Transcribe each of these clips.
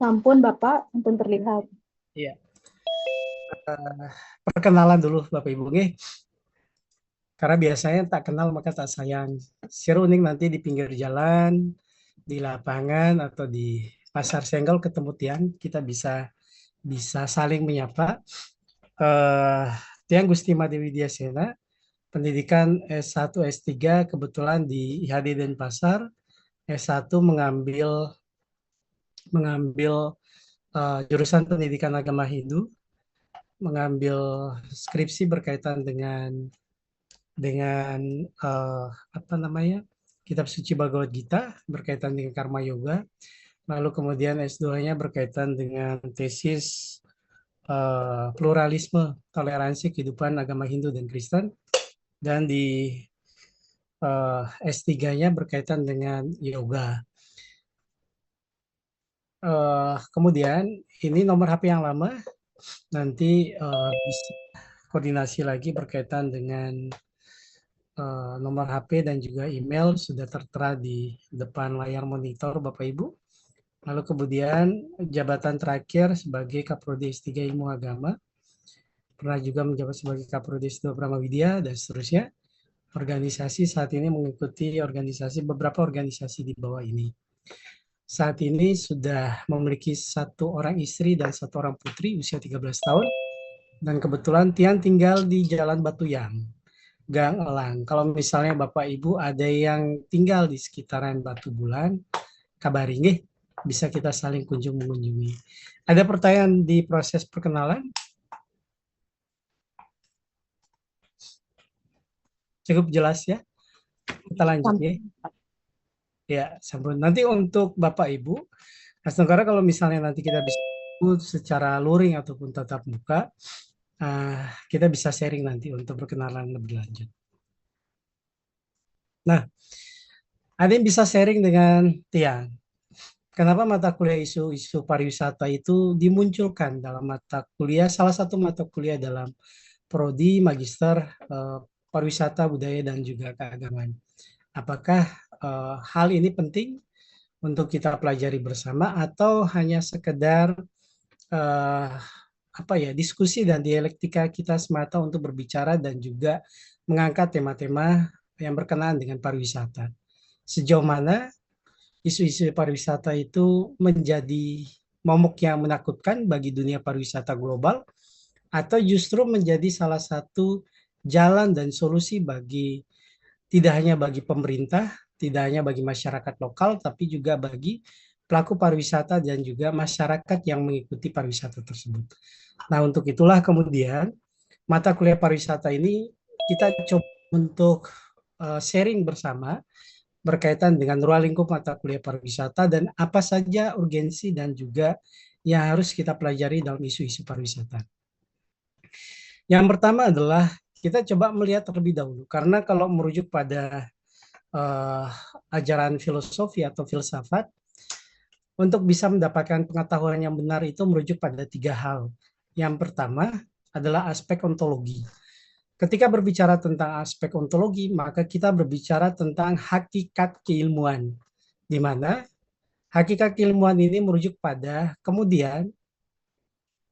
Sampun Bapak, sampun terlihat. Iya. Eh, Perkenalan dulu Bapak Ibu nih. Karena biasanya tak kenal maka tak sayang. Seru nih nanti di pinggir jalan, di lapangan atau di pasar senggol ketemu Tiang, kita bisa bisa saling menyapa. Eh, Tiang Gusti Dewi Diasena, pendidikan S1 S3 kebetulan di IHD Denpasar, S1 mengambil mengambil jurusan pendidikan agama Hindu, mengambil skripsi berkaitan dengan eh, apa namanya kitab suci Bhagavad Gita berkaitan dengan karma yoga, lalu kemudian S2-nya berkaitan dengan tesis pluralisme toleransi kehidupan agama Hindu dan Kristen, dan di S3-nya berkaitan dengan yoga. Kemudian ini nomor HP yang lama, nanti bisa koordinasi lagi berkaitan dengan nomor HP dan juga email sudah tertera di depan layar monitor Bapak Ibu. Lalu kemudian jabatan terakhir sebagai Kaprodi S3 Ilmu Agama, pernah juga menjabat sebagai Kaprodi S2 Widya dan seterusnya. Organisasi saat ini mengikuti beberapa organisasi di bawah ini. Saat ini sudah memiliki satu orang istri dan satu orang putri usia 13 tahun. Dan kebetulan Tian tinggal di Jalan Batuyang, Gang Elang. Kalau misalnya Bapak Ibu ada yang tinggal di sekitaran Batu Bulan, kabari nggih, bisa kita saling kunjung mengunjungi. Ada pertanyaan di proses perkenalan? Cukup jelas ya? Kita lanjut ya. Sampun. Ya, sambung. Nanti untuk Bapak Ibu, Mas Negara kalau misalnya nanti kita bisa secara luring ataupun tatap muka, kita bisa sharing nanti untuk perkenalan lebih lanjut. Nah, ada yang bisa sharing dengan Tiang. Kenapa mata kuliah isu-isu pariwisata itu dimunculkan dalam mata kuliah, salah satu mata kuliah dalam prodi magister eh, pariwisata budaya dan juga keagamaan. Apakah hal ini penting untuk kita pelajari bersama atau hanya sekedar eh, apa ya diskusi dan dialektika kita semata untuk berbicara dan juga mengangkat tema-tema yang berkenaan dengan pariwisata. Sejauh mana isu-isu pariwisata itu menjadi momok yang menakutkan bagi dunia pariwisata global atau justru menjadi salah satu jalan dan solusi bagi tidak hanya bagi pemerintah, tidak hanya bagi masyarakat lokal, tapi juga bagi pelaku pariwisata dan juga masyarakat yang mengikuti pariwisata tersebut. Nah, untuk itulah kemudian mata kuliah pariwisata ini kita coba untuk sharing bersama berkaitan dengan ruang lingkup mata kuliah pariwisata dan apa saja urgensi dan juga yang harus kita pelajari dalam isu-isu pariwisata. Yang pertama adalah kita coba melihat terlebih dahulu, karena kalau merujuk pada uh, ajaran filosofi atau filsafat, untuk bisa mendapatkan pengetahuan yang benar itu merujuk pada tiga hal. Yang pertama adalah aspek ontologi. Ketika berbicara tentang aspek ontologi, maka kita berbicara tentang hakikat keilmuan, di mana hakikat keilmuan ini merujuk pada kemudian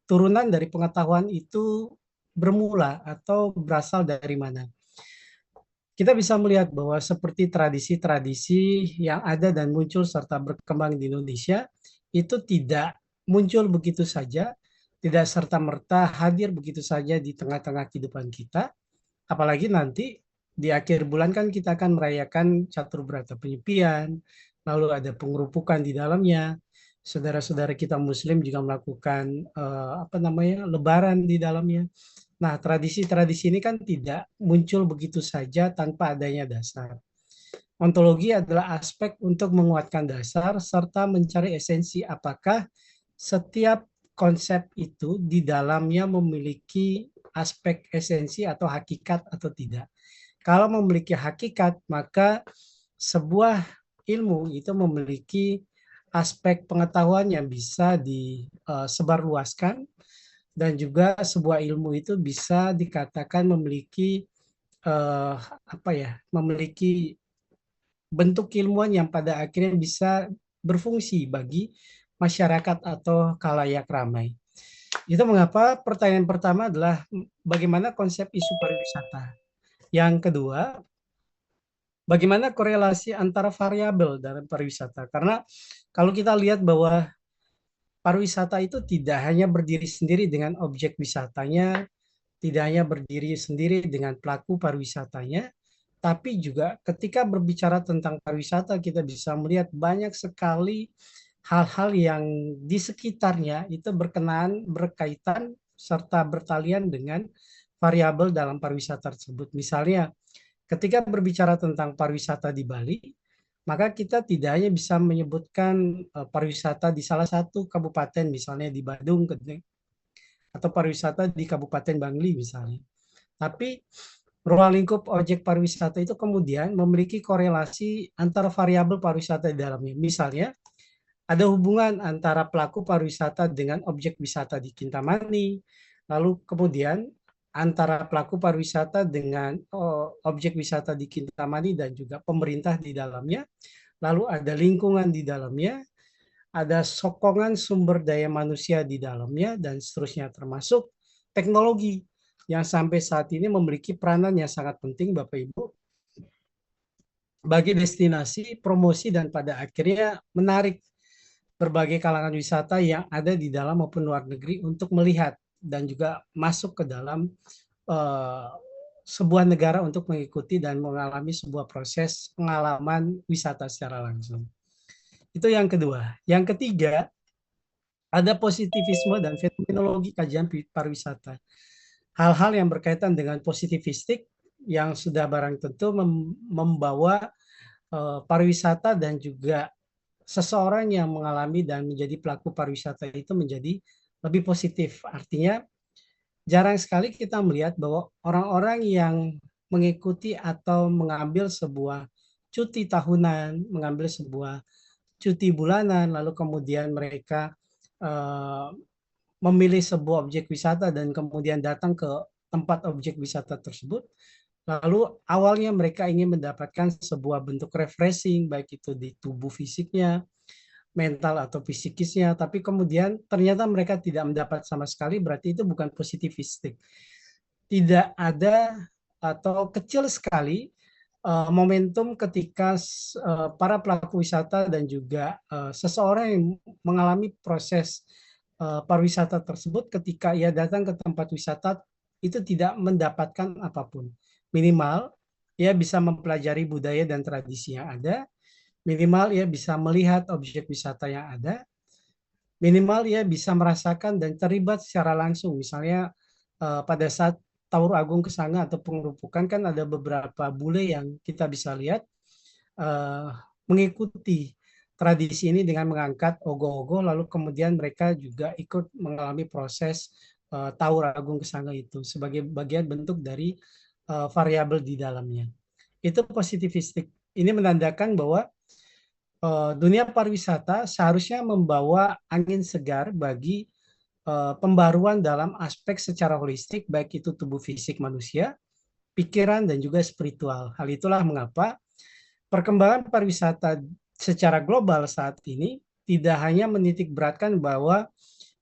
turunan dari pengetahuan itu bermula atau berasal dari mana. Kita bisa melihat bahwa seperti tradisi-tradisi yang ada dan muncul serta berkembang di Indonesia itu tidak muncul begitu saja, tidak serta-merta hadir begitu saja di tengah-tengah kehidupan kita, apalagi nanti di akhir bulan kan kita akan merayakan Catur Berata Penyepian, lalu ada pengerupukan di dalamnya. Saudara-saudara kita Muslim juga melakukan apa namanya Lebaran di dalamnya. Nah, tradisi-tradisi ini kan tidak muncul begitu saja tanpa adanya dasar. Ontologi adalah aspek untuk menguatkan dasar serta mencari esensi apakah setiap konsep itu di dalamnya memiliki aspek esensi atau hakikat atau tidak. Kalau memiliki hakikat, maka sebuah ilmu itu memiliki aspek pengetahuan yang bisa disebarluaskan dan juga sebuah ilmu itu bisa dikatakan memiliki apa ya, memiliki bentuk ilmuwan yang pada akhirnya bisa berfungsi bagi masyarakat atau khalayak ramai. Itu mengapa pertanyaan pertama adalah bagaimana konsep isu pariwisata. Yang kedua, bagaimana korelasi antara variabel dalam pariwisata. Karena kalau kita lihat bahwa pariwisata itu tidak hanya berdiri sendiri dengan objek wisatanya, tidak hanya berdiri sendiri dengan pelaku pariwisatanya, tapi juga ketika berbicara tentang pariwisata kita bisa melihat banyak sekali hal-hal yang di sekitarnya itu berkaitan serta bertalian dengan variabel dalam pariwisata tersebut. Misalnya, ketika berbicara tentang pariwisata di Bali, maka kita tidak hanya bisa menyebutkan pariwisata di salah satu kabupaten, misalnya di Badung, atau pariwisata di Kabupaten Bangli misalnya. Tapi ruang lingkup objek pariwisata itu kemudian memiliki korelasi antara variabel pariwisata di dalamnya. Misalnya, ada hubungan antara pelaku pariwisata dengan objek wisata di Kintamani, lalu kemudian antara pelaku pariwisata dengan objek wisata di Kintamani dan juga pemerintah di dalamnya, lalu ada lingkungan di dalamnya, ada sokongan sumber daya manusia di dalamnya, dan seterusnya, termasuk teknologi yang sampai saat ini memiliki peranan yang sangat penting, Bapak Ibu, bagi destinasi, promosi, dan pada akhirnya menarik berbagai kalangan wisata yang ada di dalam maupun luar negeri untuk melihat dan juga masuk ke dalam uh, sebuah negara untuk mengikuti dan mengalami sebuah proses pengalaman wisata secara langsung. Itu yang kedua. Yang ketiga, ada positivisme dan fenomenologi kajian pariwisata. Hal-hal yang berkaitan dengan positivistik yang sudah barang tentu membawa pariwisata dan juga seseorang yang mengalami dan menjadi pelaku pariwisata itu menjadi lebih positif. Artinya jarang sekali kita melihat bahwa orang-orang yang mengikuti atau mengambil sebuah cuti tahunan, mengambil sebuah cuti bulanan, lalu kemudian mereka memilih sebuah objek wisata dan kemudian datang ke tempat objek wisata tersebut, lalu awalnya mereka ingin mendapatkan sebuah bentuk refreshing, baik itu di tubuh fisiknya, mental atau psikisnya, tapi kemudian ternyata mereka tidak mendapat sama sekali, berarti itu bukan positivistik. Tidak ada atau kecil sekali momentum ketika para pelaku wisata dan juga seseorang yang mengalami proses pariwisata tersebut, ketika ia datang ke tempat wisata itu tidak mendapatkan apapun. Minimal ia bisa mempelajari budaya dan tradisi yang ada, minimal ia bisa melihat objek wisata yang ada, minimal ia bisa merasakan dan terlibat secara langsung. Misalnya pada saat Tawur Agung Kesanga atau pengerupukan kan ada beberapa bule yang kita bisa lihat mengikuti tradisi ini dengan mengangkat ogoh-ogoh, lalu kemudian mereka juga ikut mengalami proses Tawur Agung Kesanga itu sebagai bagian bentuk dari variabel di dalamnya. Itu positivistik. Ini menandakan bahwa dunia pariwisata seharusnya membawa angin segar bagi pembaruan dalam aspek secara holistik, baik itu tubuh fisik manusia, pikiran, dan juga spiritual. Hal itulah mengapa perkembangan pariwisata secara global saat ini tidak hanya menitik beratkan bahwa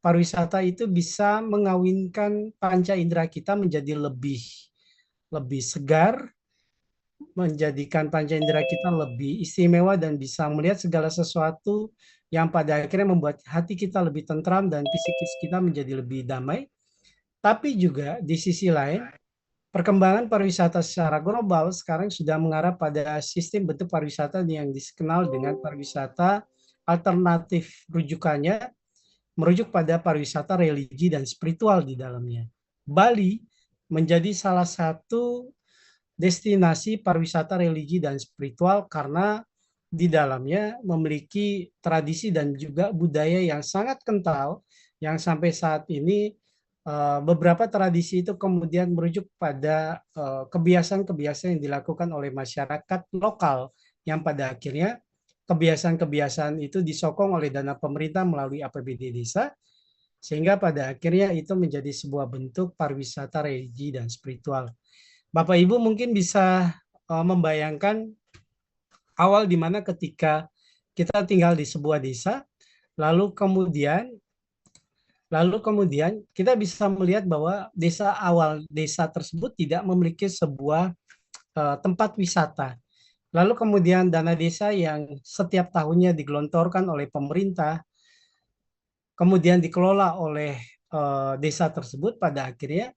pariwisata itu bisa mengawinkan panca indera kita menjadi lebih segar, menjadikan panca indera kita lebih istimewa dan bisa melihat segala sesuatu yang pada akhirnya membuat hati kita lebih tentram dan psikis kita menjadi lebih damai. Tapi juga di sisi lain, perkembangan pariwisata secara global sekarang sudah mengarah pada sistem bentuk pariwisata yang dikenal dengan pariwisata alternatif. Rujukannya merujuk pada pariwisata religi dan spiritual di dalamnya. Bali menjadi salah satu destinasi pariwisata religi dan spiritual karena di dalamnya memiliki tradisi dan juga budaya yang sangat kental yang sampai saat ini beberapa tradisi itu kemudian merujuk pada kebiasaan-kebiasaan yang dilakukan oleh masyarakat lokal yang pada akhirnya kebiasaan-kebiasaan itu disokong oleh dana pemerintah melalui APBD desa, sehingga pada akhirnya itu menjadi sebuah bentuk pariwisata religi dan spiritual. Bapak Ibu mungkin bisa membayangkan awal di mana ketika kita tinggal di sebuah desa, Lalu kemudian kita bisa melihat bahwa desa tersebut tidak memiliki sebuah tempat wisata. Lalu kemudian dana desa yang setiap tahunnya digelontorkan oleh pemerintah, kemudian dikelola oleh desa tersebut, pada akhirnya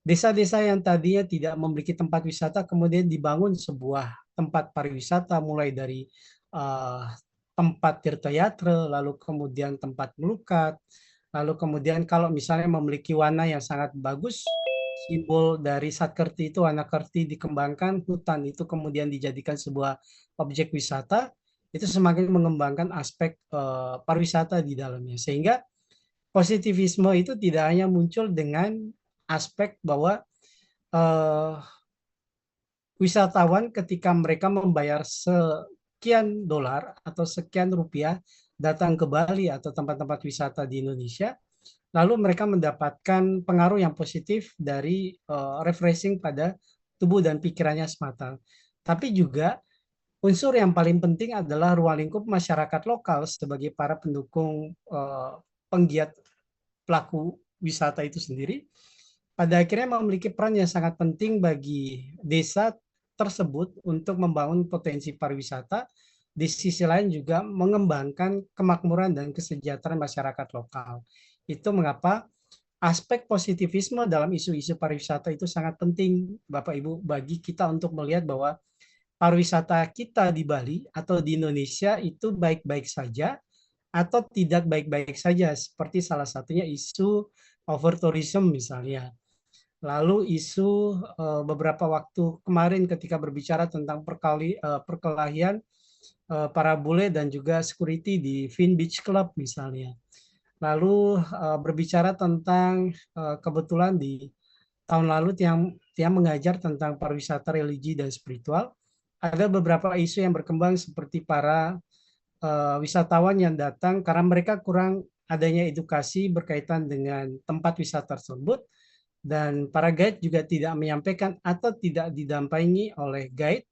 desa-desa yang tadinya tidak memiliki tempat wisata kemudian dibangun sebuah tempat pariwisata, mulai dari uh, tempat tirta yatra, lalu kemudian tempat melukat, lalu kemudian kalau misalnya memiliki warna yang sangat bagus, simbol dari Satkerti itu warna kerti dikembangkan, hutan itu kemudian dijadikan sebuah objek wisata, itu semakin mengembangkan aspek pariwisata di dalamnya. Sehingga positivisme itu tidak hanya muncul dengan aspek bahwa eh, wisatawan ketika mereka membayar sekian dolar atau sekian rupiah datang ke Bali atau tempat-tempat wisata di Indonesia, lalu mereka mendapatkan pengaruh yang positif dari refreshing pada tubuh dan pikirannya semata. Tapi juga unsur yang paling penting adalah ruang lingkup masyarakat lokal sebagai para pendukung penggiat pelaku wisata itu sendiri, pada akhirnya memiliki peran yang sangat penting bagi desa tersebut untuk membangun potensi pariwisata, di sisi lain juga mengembangkan kemakmuran dan kesejahteraan masyarakat lokal. Itu mengapa aspek positivisme dalam isu-isu pariwisata itu sangat penting, Bapak Ibu, bagi kita untuk melihat bahwa pariwisata kita di Bali atau di Indonesia itu baik-baik saja atau tidak baik-baik saja, seperti salah satunya isu overtourism misalnya. Lalu isu beberapa waktu kemarin ketika berbicara tentang perkelahian para bule dan juga security di Vin Beach Club misalnya. Lalu berbicara tentang kebetulan di tahun lalu yang mengajar tentang pariwisata religi dan spiritual, ada beberapa isu yang berkembang seperti para wisatawan yang datang karena mereka kurang adanya edukasi berkaitan dengan tempat wisata tersebut, dan para guide juga tidak menyampaikan atau tidak didampingi oleh guide,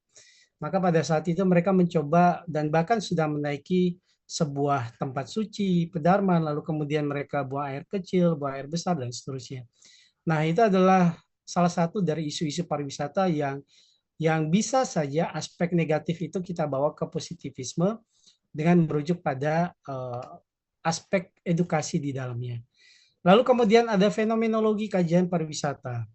maka pada saat itu mereka mencoba dan bahkan sudah menaiki sebuah tempat suci, pedarman, lalu kemudian mereka buang air kecil, buang air besar, dan seterusnya. Nah, itu adalah salah satu dari isu-isu pariwisata yang bisa saja aspek negatif itu kita bawa ke positivisme dengan merujuk pada aspek edukasi di dalamnya. Lalu kemudian ada fenomenologi kajian pariwisata.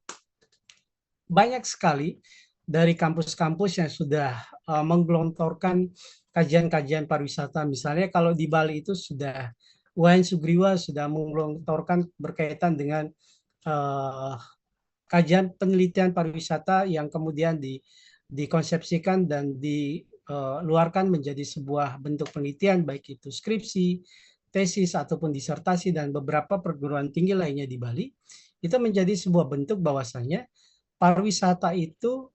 Banyak sekali dari kampus-kampus yang sudah menggelontorkan kajian-kajian pariwisata. Misalnya kalau di Bali itu sudah UAN Sugriwa sudah menggelontorkan berkaitan dengan kajian penelitian pariwisata yang kemudian dikonsepsikan dan dikeluarkan menjadi sebuah bentuk penelitian, baik itu skripsi, tesis, ataupun disertasi, dan beberapa perguruan tinggi lainnya di Bali. Itu menjadi sebuah bentuk bahwasanya pariwisata itu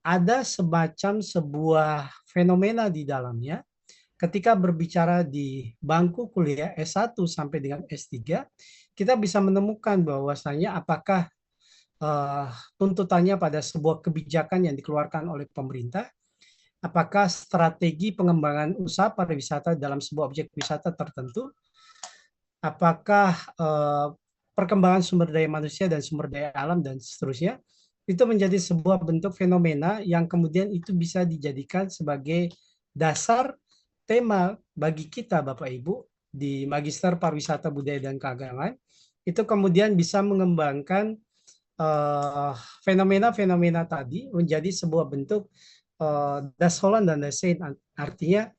ada semacam sebuah fenomena di dalamnya. Ketika berbicara di bangku kuliah S1 sampai dengan S3, kita bisa menemukan bahwasanya apakah tuntutannya pada sebuah kebijakan yang dikeluarkan oleh pemerintah, apakah strategi pengembangan usaha pariwisata dalam sebuah objek wisata tertentu, apakah perkembangan sumber daya manusia dan sumber daya alam dan seterusnya, itu menjadi sebuah bentuk fenomena yang kemudian itu bisa dijadikan sebagai dasar tema bagi kita Bapak Ibu di Magister Pariwisata Budaya dan Keagamaan, itu kemudian bisa mengembangkan fenomena-fenomena tadi menjadi sebuah bentuk das Holland dan das Sein. Artinya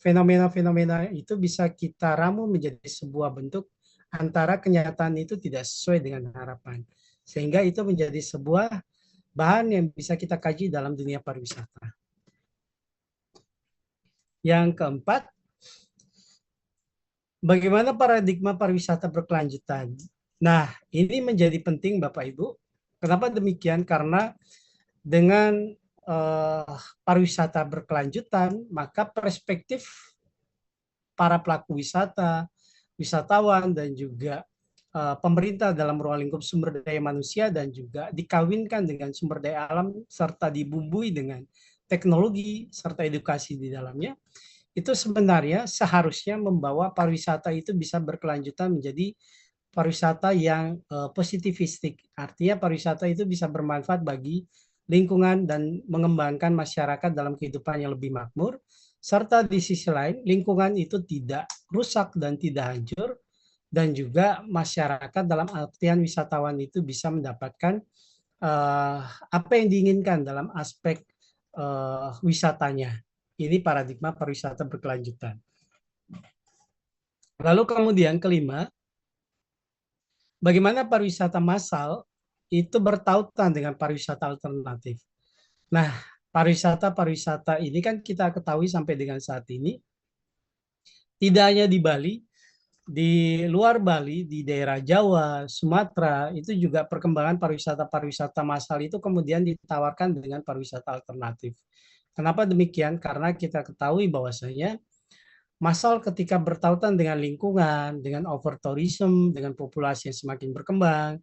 fenomena-fenomena itu bisa kita ramu menjadi sebuah bentuk antara kenyataan itu tidak sesuai dengan harapan. Sehingga itu menjadi sebuah bahan yang bisa kita kaji dalam dunia pariwisata. Yang keempat, bagaimana paradigma pariwisata berkelanjutan? Nah, ini menjadi penting Bapak Ibu. Kenapa demikian? Karena dengan pariwisata berkelanjutan, maka perspektif para pelaku wisata, wisatawan, dan juga pemerintah dalam ruang lingkup sumber daya manusia dan juga dikawinkan dengan sumber daya alam serta dibumbui dengan teknologi serta edukasi di dalamnya, itu sebenarnya seharusnya membawa pariwisata itu bisa berkelanjutan menjadi pariwisata yang positivistik. Artinya pariwisata itu bisa bermanfaat bagi lingkungan dan mengembangkan masyarakat dalam kehidupan yang lebih makmur, serta di sisi lain lingkungan itu tidak rusak dan tidak hancur, dan juga masyarakat dalam artian wisatawan itu bisa mendapatkan apa yang diinginkan dalam aspek wisatanya. Ini paradigma pariwisata berkelanjutan. Lalu kemudian kelima, bagaimana pariwisata massal itu bertautan dengan pariwisata alternatif. Nah, pariwisata ini kan kita ketahui sampai dengan saat ini, tidak hanya di Bali, di luar Bali, di daerah Jawa, Sumatera, itu juga perkembangan pariwisata massal itu kemudian ditawarkan dengan pariwisata alternatif. Kenapa demikian? Karena kita ketahui bahwasanya massal ketika bertautan dengan lingkungan, dengan overtourism, dengan populasi yang semakin berkembang,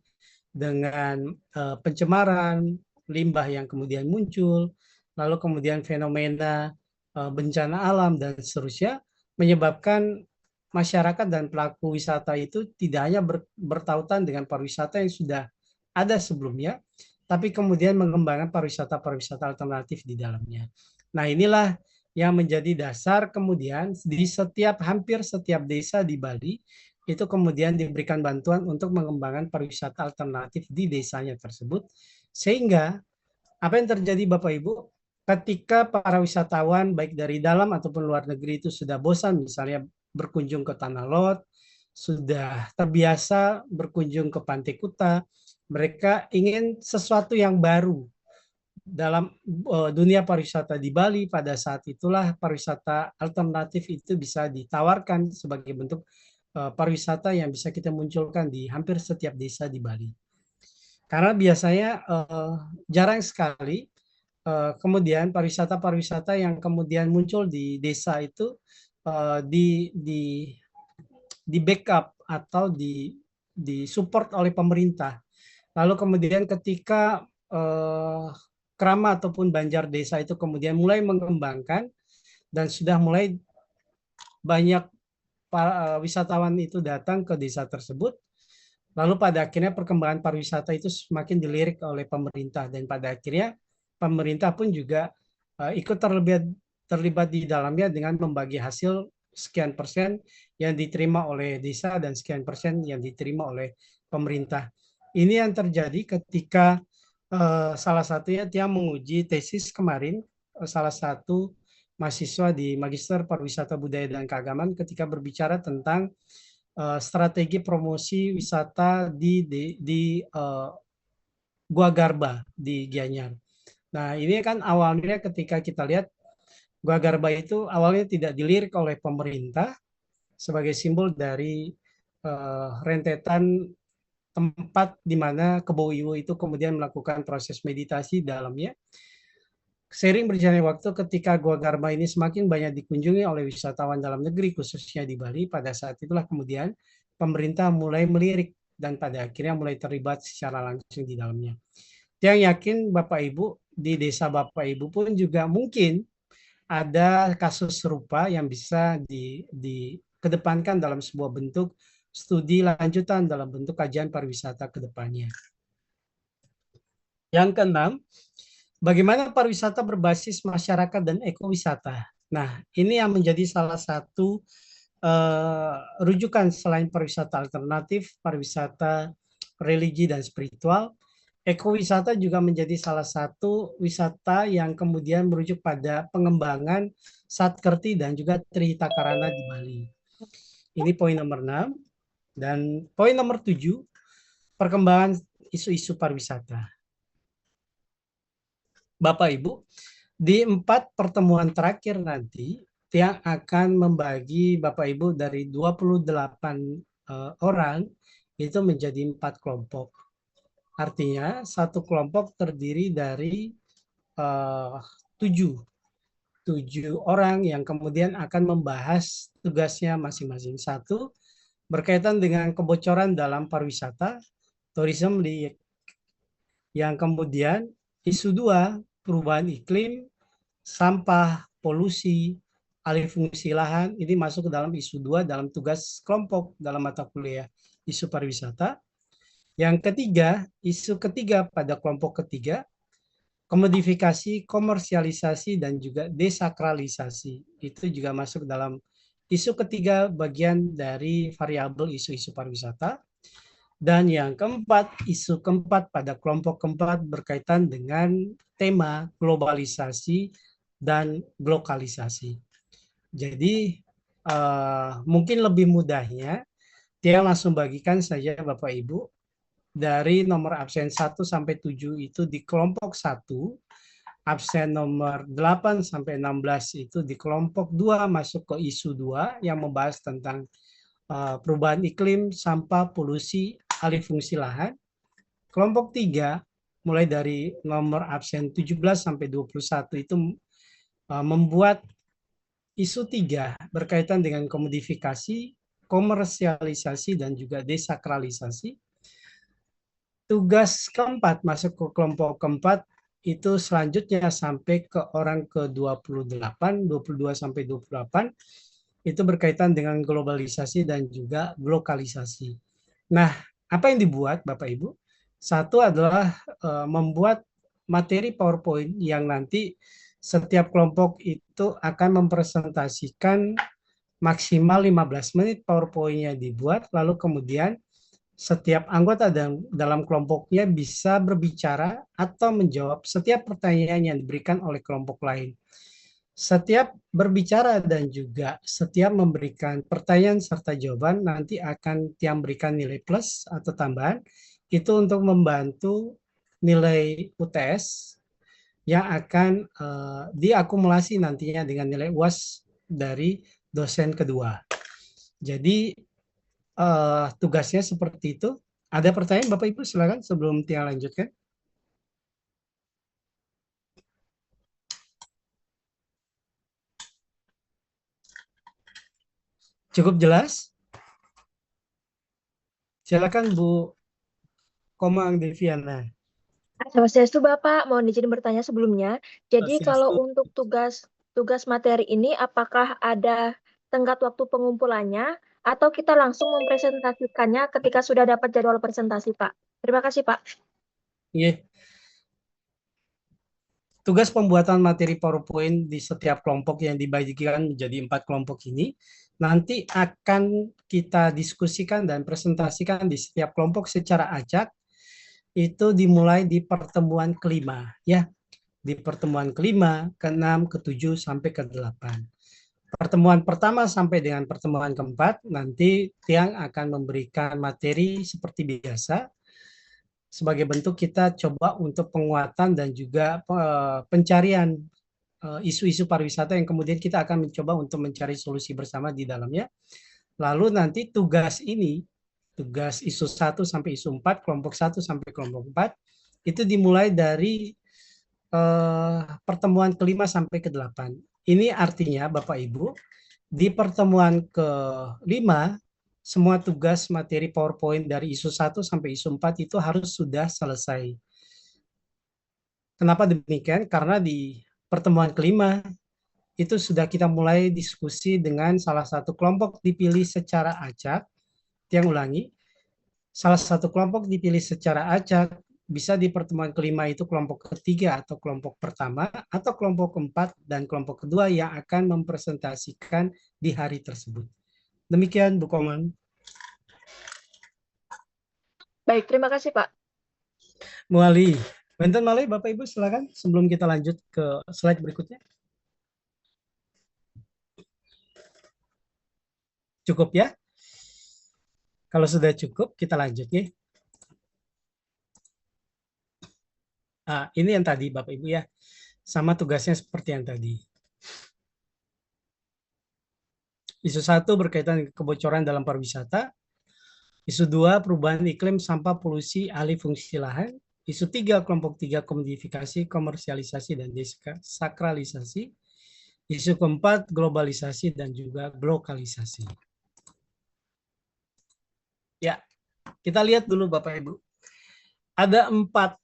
dengan pencemaran limbah yang kemudian muncul, lalu kemudian fenomena bencana alam dan seterusnya, menyebabkan masyarakat dan pelaku wisata itu tidak hanya bertautan dengan pariwisata yang sudah ada sebelumnya, tapi kemudian mengembangkan pariwisata alternatif di dalamnya. Nah, inilah yang menjadi dasar kemudian di hampir setiap desa di Bali itu kemudian diberikan bantuan untuk mengembangkan pariwisata alternatif di desanya tersebut, sehingga apa yang terjadi Bapak Ibu, ketika para wisatawan baik dari dalam ataupun luar negeri itu sudah bosan misalnya berkunjung ke Tanah Lot, sudah terbiasa berkunjung ke Pantai Kuta, mereka ingin sesuatu yang baru dalam dunia pariwisata di Bali. Pada saat itulah pariwisata alternatif itu bisa ditawarkan sebagai bentuk pariwisata yang bisa kita munculkan di hampir setiap desa di Bali. Karena biasanya jarang sekali kemudian pariwisata yang kemudian muncul di desa itu di backup atau di support oleh pemerintah. Lalu kemudian ketika Krama ataupun Banjar Desa itu kemudian mulai mengembangkan dan sudah mulai banyak wisatawan itu datang ke desa tersebut, lalu pada akhirnya perkembangan pariwisata itu semakin dilirik oleh pemerintah, dan pada akhirnya pemerintah pun juga ikut terlibat di dalamnya dengan membagi hasil sekian persen yang diterima oleh desa dan sekian persen yang diterima oleh pemerintah. Ini yang terjadi ketika salah satunya dia menguji tesis kemarin, salah satu mahasiswa di Magister Pariwisata Budaya dan Keagamaan ketika berbicara tentang strategi promosi wisata di Gua Garba di Gianyar. Nah, ini kan awalnya ketika kita lihat Gua Garba itu awalnya tidak dilirik oleh pemerintah sebagai simbol dari rentetan tempat di mana Kebo Iwo itu kemudian melakukan proses meditasi dalamnya. Seiring berjalannya waktu ketika Gua Garba ini semakin banyak dikunjungi oleh wisatawan dalam negeri khususnya di Bali, pada saat itulah kemudian pemerintah mulai melirik dan pada akhirnya mulai terlibat secara langsung di dalamnya. Yang yakin Bapak Ibu di desa Bapak Ibu pun juga mungkin ada kasus serupa yang bisa dikedepankan dalam sebuah bentuk studi lanjutan dalam bentuk kajian pariwisata ke depannya. Yang keenam, bagaimana pariwisata berbasis masyarakat dan ekowisata. Nah, ini yang menjadi salah satu rujukan selain pariwisata alternatif, pariwisata religi dan spiritual. Ekowisata juga menjadi salah satu wisata yang kemudian merujuk pada pengembangan Satkerti dan juga Trihita Karana di Bali. Ini poin nomor 6. Dan poin nomor 7, perkembangan isu-isu pariwisata. Bapak Ibu, di 4 pertemuan terakhir nanti, yang akan membagi Bapak Ibu dari 28 orang itu menjadi 4 kelompok. Artinya satu kelompok terdiri dari 7 orang yang kemudian akan membahas tugasnya masing-masing. Satu, berkaitan dengan kebocoran dalam pariwisata, tourism, yang kemudian isu 2, perubahan iklim, sampah, polusi, alih fungsi lahan, ini masuk ke dalam isu 2 dalam tugas kelompok dalam mata kuliah isu pariwisata. Yang ketiga, isu ketiga pada kelompok ketiga, komodifikasi, komersialisasi, dan juga desakralisasi. Itu juga masuk dalam isu ketiga bagian dari variabel isu-isu pariwisata. Dan yang keempat, isu keempat pada kelompok keempat berkaitan dengan tema globalisasi dan lokalisasi. Jadi mungkin lebih mudahnya, dia langsung bagikan saja Bapak Ibu, dari nomor absen 1 sampai 7 itu di kelompok 1, absen nomor 8 sampai 16 itu di kelompok 2 masuk ke isu 2 yang membahas tentang perubahan iklim, sampah, polusi, alih fungsi lahan. Kelompok 3 mulai dari nomor absen 17 sampai 21 itu membuat isu 3 berkaitan dengan komodifikasi, komersialisasi, dan juga desakralisasi. Tugas keempat masuk ke kelompok keempat itu selanjutnya sampai ke orang ke-28, 22 sampai 28, itu berkaitan dengan globalisasi dan juga lokalisasi. Nah, apa yang dibuat Bapak Ibu? Satu adalah membuat materi PowerPoint yang nanti setiap kelompok itu akan mempresentasikan maksimal 15 menit PowerPoint-nya dibuat, lalu kemudian setiap anggota dalam kelompoknya bisa berbicara atau menjawab setiap pertanyaan yang diberikan oleh kelompok lain. Setiap berbicara dan juga setiap memberikan pertanyaan serta jawaban nanti akan Tiang berikan nilai plus atau tambahan, itu untuk membantu nilai UTS yang akan diakumulasi nantinya dengan nilai UAS dari dosen kedua. Jadi tugasnya seperti itu. Ada pertanyaan Bapak Ibu, silakan sebelum Tia lanjutkan. Cukup jelas? Silakan Bu Komang Deviana. Swastiastu Bapak, mohon izin bertanya sebelumnya. Jadi kalau Swastiastu. untuk tugas materi ini, apakah ada tenggat waktu pengumpulannya atau kita langsung mempresentasikannya ketika sudah dapat jadwal presentasi, Pak? Terima kasih, Pak. Yeah. Tugas pembuatan materi PowerPoint di setiap kelompok yang dibagikan menjadi 4 kelompok ini nanti akan kita diskusikan dan presentasikan di setiap kelompok secara acak. Itu dimulai di pertemuan kelima, ya, di pertemuan kelima, ke-6, ke-7 sampai ke-8. Pertemuan pertama sampai dengan pertemuan keempat nanti Tiang akan memberikan materi seperti biasa. Sebagai bentuk kita coba untuk penguatan dan juga pencarian isu-isu pariwisata yang kemudian kita akan mencoba untuk mencari solusi bersama di dalamnya. Lalu nanti tugas ini, tugas isu 1 sampai isu 4, kelompok 1 sampai kelompok 4, itu dimulai dari pertemuan kelima sampai ke-8. Ini artinya Bapak Ibu, di pertemuan ke-5, semua tugas materi PowerPoint dari isu 1 sampai isu 4 itu harus sudah selesai. Kenapa demikian? Karena di pertemuan kelima itu sudah kita mulai diskusi dengan salah satu kelompok dipilih secara acak. Yang ulangi, salah satu kelompok dipilih secara acak, bisa di pertemuan kelima itu kelompok ketiga atau kelompok pertama, atau kelompok keempat dan kelompok kedua yang akan mempresentasikan di hari tersebut. Demikian Bu Komang. Baik, terima kasih, Pak. Muali. Benten Malai, Bapak Ibu silakan sebelum kita lanjut ke slide berikutnya. Cukup ya? Kalau sudah cukup, kita lanjut ya. Ini yang tadi Bapak Ibu ya. Sama tugasnya seperti yang tadi. Isu 1 berkaitan dengan kebocoran dalam pariwisata. Isu 2 perubahan iklim, sampah, polusi, alih fungsi lahan. Isu 3 kelompok 3 komodifikasi, komersialisasi, dan desakralisasi. Isu keempat globalisasi dan juga lokalisasi. Ya, kita lihat dulu Bapak Ibu. Ada 4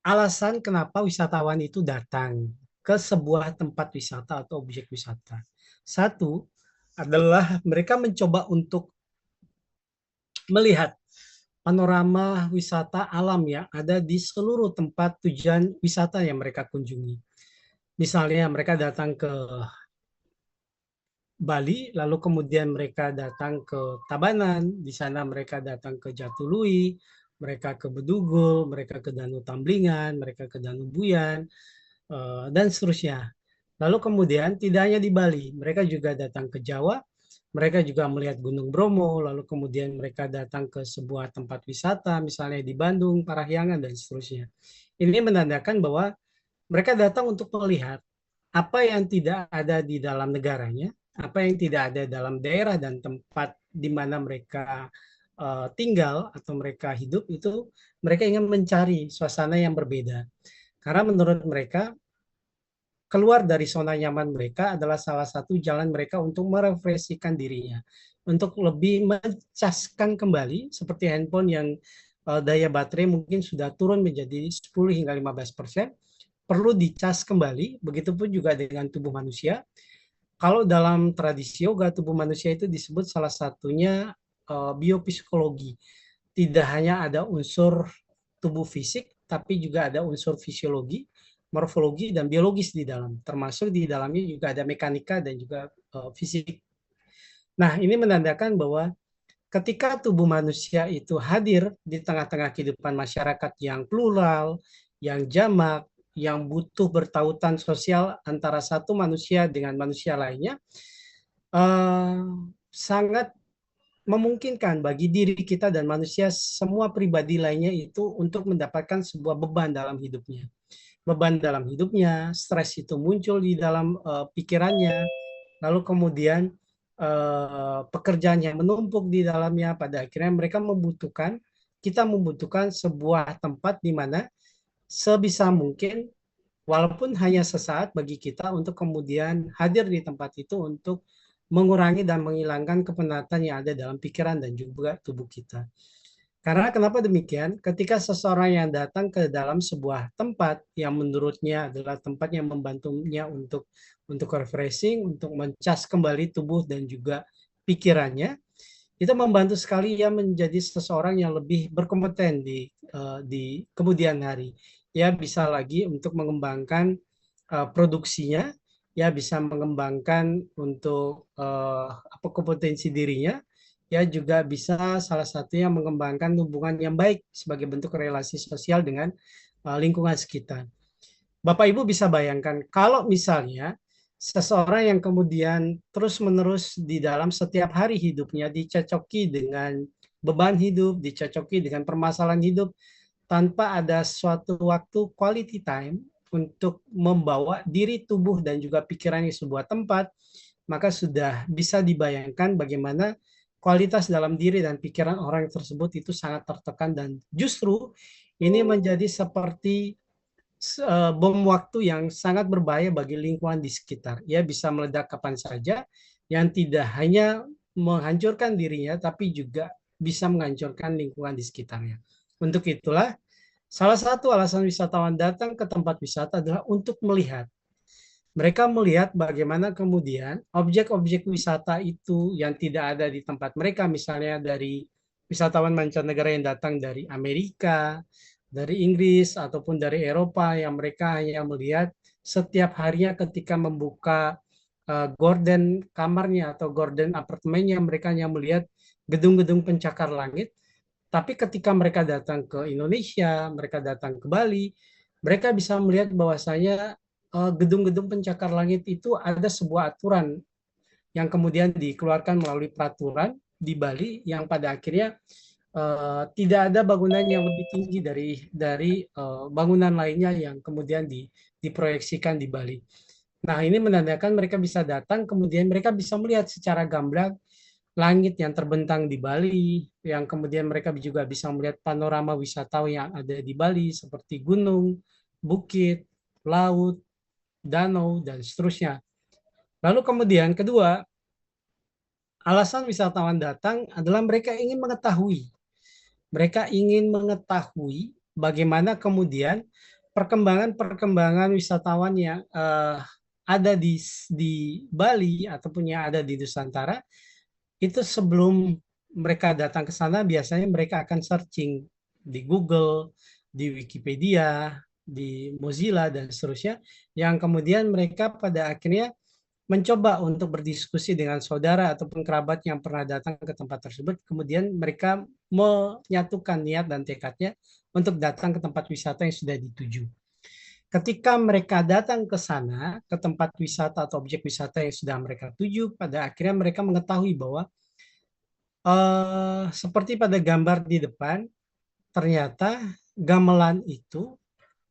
alasan kenapa wisatawan itu datang ke sebuah tempat wisata atau objek wisata. Satu adalah mereka mencoba untuk melihat panorama wisata alam yang ada di seluruh tempat tujuan wisata yang mereka kunjungi. Misalnya mereka datang ke Bali, lalu kemudian mereka datang ke Tabanan, di sana mereka datang ke Jatiluhur, mereka ke Bedugul, mereka ke Danau Tamblingan, mereka ke Danau Buyan, dan seterusnya. Lalu kemudian tidak hanya di Bali, mereka juga datang ke Jawa, mereka juga melihat Gunung Bromo, lalu kemudian mereka datang ke sebuah tempat wisata, misalnya di Bandung, Parahyangan, dan seterusnya. Ini menandakan bahwa mereka datang untuk melihat apa yang tidak ada di dalam negaranya, apa yang tidak ada dalam daerah dan tempat di mana mereka tinggal atau mereka hidup itu, mereka ingin mencari suasana yang berbeda. Karena menurut mereka, keluar dari zona nyaman mereka adalah salah satu jalan mereka untuk merefleksikan dirinya, untuk lebih mencaskan kembali seperti handphone yang daya baterai mungkin sudah turun menjadi 10 hingga 15%, perlu dicas kembali, begitupun juga dengan tubuh manusia. Kalau dalam tradisi yoga, tubuh manusia itu disebut salah satunya biopsikologi. Tidak hanya ada unsur tubuh fisik, tapi juga ada unsur fisiologi, morfologi, dan biologis di dalam. Termasuk di dalamnya juga ada mekanika dan juga fisik. Nah, ini menandakan bahwa ketika tubuh manusia itu hadir di tengah-tengah kehidupan masyarakat yang plural, yang jamak, yang butuh bertautan sosial antara satu manusia dengan manusia lainnya, eh, sangat memungkinkan bagi diri kita dan manusia semua pribadi lainnya itu untuk mendapatkan sebuah beban dalam hidupnya. Beban dalam hidupnya, stres itu muncul di dalam pikirannya, lalu kemudian pekerjaan yang menumpuk di dalamnya, pada akhirnya mereka membutuhkan, kita membutuhkan sebuah tempat di mana sebisa mungkin, walaupun hanya sesaat bagi kita untuk kemudian hadir di tempat itu untuk mengurangi dan menghilangkan kepenatan yang ada dalam pikiran dan juga tubuh kita. Karena kenapa demikian? Ketika seseorang yang datang ke dalam sebuah tempat yang menurutnya adalah tempat yang membantunya untuk refreshing, untuk mencas kembali tubuh dan juga pikirannya, itu membantu sekali ya menjadi seseorang yang lebih berkompeten di kemudian hari. Ya bisa lagi untuk mengembangkan produksinya, ya bisa mengembangkan untuk apa kompetensi dirinya, ya juga bisa salah satunya mengembangkan hubungan yang baik sebagai bentuk relasi sosial dengan lingkungan sekitar. Bapak Ibu bisa bayangkan kalau misalnya seseorang yang kemudian terus-menerus di dalam setiap hari hidupnya dicocoki dengan beban hidup, dicocoki dengan permasalahan hidup, tanpa ada suatu waktu quality time untuk membawa diri, tubuh, dan juga pikirannya di sebuah tempat, maka sudah bisa dibayangkan bagaimana kualitas dalam diri dan pikiran orang tersebut itu sangat tertekan, dan justru ini menjadi seperti bom waktu yang sangat berbahaya bagi lingkungan di sekitar. Ia bisa meledak kapan saja, yang tidak hanya menghancurkan dirinya, tapi juga bisa menghancurkan lingkungan di sekitarnya. Untuk itulah, salah satu alasan wisatawan datang ke tempat wisata adalah untuk melihat. Mereka melihat bagaimana kemudian objek-objek wisata itu yang tidak ada di tempat mereka, misalnya dari wisatawan mancanegara yang datang dari Amerika, dari Inggris, ataupun dari Eropa, yang mereka hanya melihat setiap harinya ketika membuka gorden kamarnya atau gorden apartemennya, mereka hanya melihat gedung-gedung pencakar langit. Tapi ketika mereka datang ke Indonesia, mereka datang ke Bali, mereka bisa melihat bahwasanya gedung-gedung pencakar langit itu ada sebuah aturan yang kemudian dikeluarkan melalui peraturan di Bali, yang pada akhirnya tidak ada bangunan yang lebih tinggi dari bangunan lainnya yang kemudian diproyeksikan di Bali. Nah, ini menandakan mereka bisa datang, kemudian mereka bisa melihat secara gamblang langit yang terbentang di Bali, yang kemudian mereka juga bisa melihat panorama wisata yang ada di Bali seperti gunung, bukit, laut, danau, dan seterusnya. Lalu kemudian kedua, alasan wisatawan datang adalah mereka ingin mengetahui. Mereka ingin mengetahui bagaimana kemudian perkembangan wisatawan yang ada di Bali ataupun yang ada di Nusantara itu sebelum mereka datang ke sana biasanya mereka akan searching di Google, di Wikipedia, di Mozilla dan seterusnya yang kemudian mereka pada akhirnya mencoba untuk berdiskusi dengan saudara ataupun kerabat yang pernah datang ke tempat tersebut, kemudian mereka menyatukan niat dan tekadnya untuk datang ke tempat wisata yang sudah dituju. Ketika mereka datang ke sana, ke tempat wisata atau objek wisata yang sudah mereka tuju, pada akhirnya mereka mengetahui bahwa seperti pada gambar di depan, ternyata gamelan itu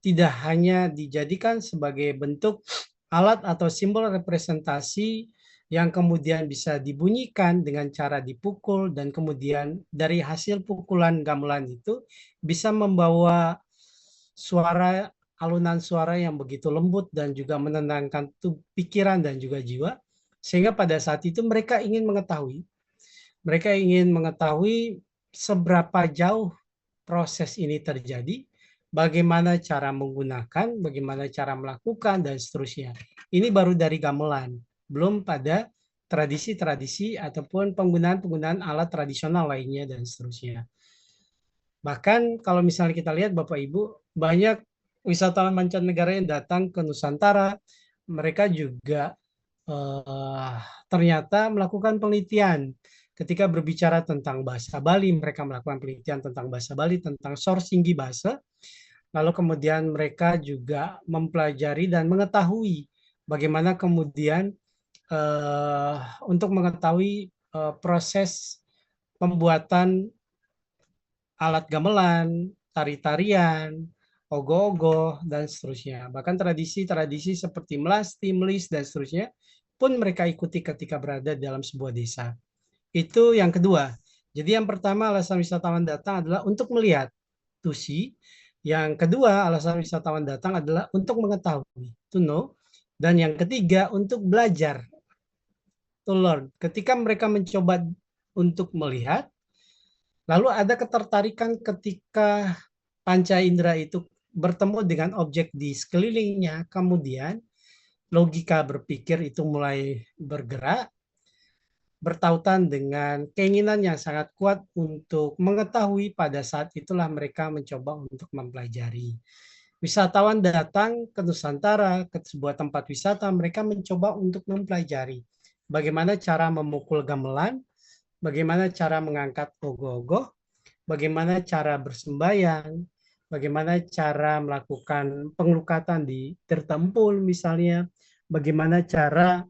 tidak hanya dijadikan sebagai bentuk alat atau simbol representasi yang kemudian bisa dibunyikan dengan cara dipukul dan kemudian dari hasil pukulan gamelan itu bisa membawa suara alunan suara yang begitu lembut dan juga menenangkan pikiran dan juga jiwa sehingga pada saat itu mereka ingin mengetahui seberapa jauh proses ini terjadi, bagaimana cara menggunakan, bagaimana cara melakukan, dan seterusnya. Ini baru dari gamelan, belum pada tradisi-tradisi ataupun penggunaan-penggunaan alat tradisional lainnya, dan seterusnya. Bahkan kalau misalnya kita lihat Bapak Ibu, banyak wisatawan mancanegara yang datang ke Nusantara, mereka juga ternyata melakukan penelitian. Ketika berbicara tentang bahasa Bali, mereka melakukan penelitian tentang bahasa Bali, tentang sourcing bahasa. Lalu kemudian mereka juga mempelajari dan mengetahui bagaimana kemudian untuk mengetahui proses pembuatan alat gamelan, tari-tarian, ogoh-ogoh, dan seterusnya. Bahkan tradisi-tradisi seperti melasti, melis, dan seterusnya pun mereka ikuti ketika berada dalam sebuah desa. Itu yang kedua. Jadi yang pertama alasan wisatawan datang adalah untuk melihat tusi. Yang kedua alasan wisatawan datang adalah untuk mengetahui, to know. Dan yang ketiga untuk belajar, to learn. Ketika mereka mencoba untuk melihat, lalu ada ketertarikan ketika panca indera itu bertemu dengan objek di sekelilingnya, kemudian logika berpikir itu mulai bergerak, bertautan dengan keinginan yang sangat kuat untuk mengetahui. Pada saat itulah mereka mencoba untuk mempelajari. Wisatawan datang ke Nusantara, ke sebuah tempat wisata, mereka mencoba untuk mempelajari bagaimana cara memukul gamelan, bagaimana cara mengangkat ogoh-ogoh, bagaimana cara bersembayang, bagaimana cara melakukan pengelukatan di Tirtempul misalnya, bagaimana cara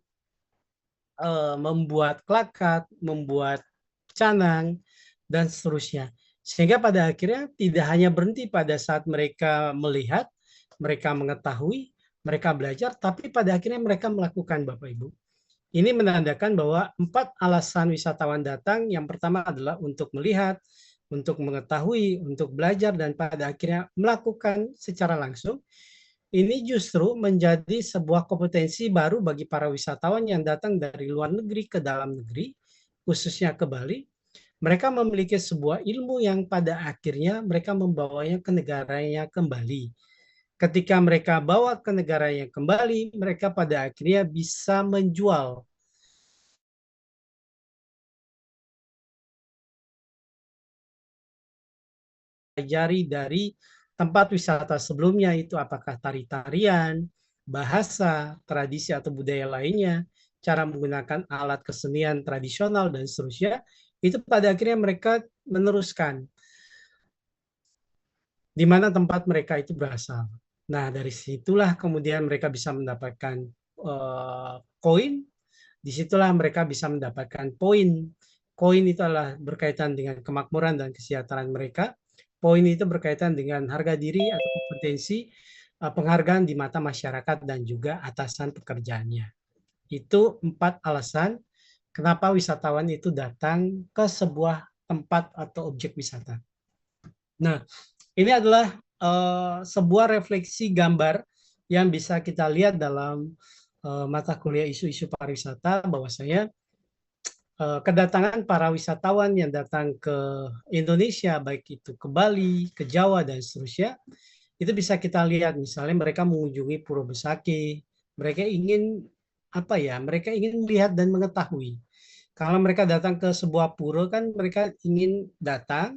membuat klakat, membuat canang, dan seterusnya. Sehingga pada akhirnya tidak hanya berhenti pada saat mereka melihat, mereka mengetahui, mereka belajar, tapi pada akhirnya mereka melakukan, Bapak Ibu. Ini menandakan bahwa 4 alasan wisatawan datang. Yang pertama adalah untuk melihat, untuk mengetahui, untuk belajar, dan pada akhirnya melakukan secara langsung. Ini justru menjadi sebuah kompetensi baru bagi para wisatawan yang datang dari luar negeri ke dalam negeri, khususnya ke Bali. Mereka memiliki sebuah ilmu yang pada akhirnya mereka membawanya ke negaranya kembali. Ketika mereka bawa ke negaranya kembali, mereka pada akhirnya bisa menjual pelajari dari tempat wisata sebelumnya itu apakah tari-tarian, bahasa, tradisi atau budaya lainnya, cara menggunakan alat kesenian tradisional dan seterusnya, itu pada akhirnya mereka meneruskan di mana tempat mereka itu berasal. Nah, dari situlah kemudian mereka bisa mendapatkan koin, disitulah mereka bisa mendapatkan poin. Koin itu adalah berkaitan dengan kemakmuran dan kesejahteraan mereka. Poin itu berkaitan dengan harga diri atau kompetensi, penghargaan di mata masyarakat dan juga atasan pekerjaannya. Itu 4 alasan kenapa wisatawan itu datang ke sebuah tempat atau objek wisata. Nah, ini adalah sebuah refleksi gambar yang bisa kita lihat dalam mata kuliah isu-isu pariwisata, bahwasanya kedatangan para wisatawan yang datang ke Indonesia, baik itu ke Bali, ke Jawa, dan seterusnya, Itu bisa kita lihat, misalnya mereka mengunjungi Pura Besaki, mereka ingin apa ya? Mereka ingin melihat dan mengetahui. Kalau mereka datang ke sebuah pura kan mereka ingin datang,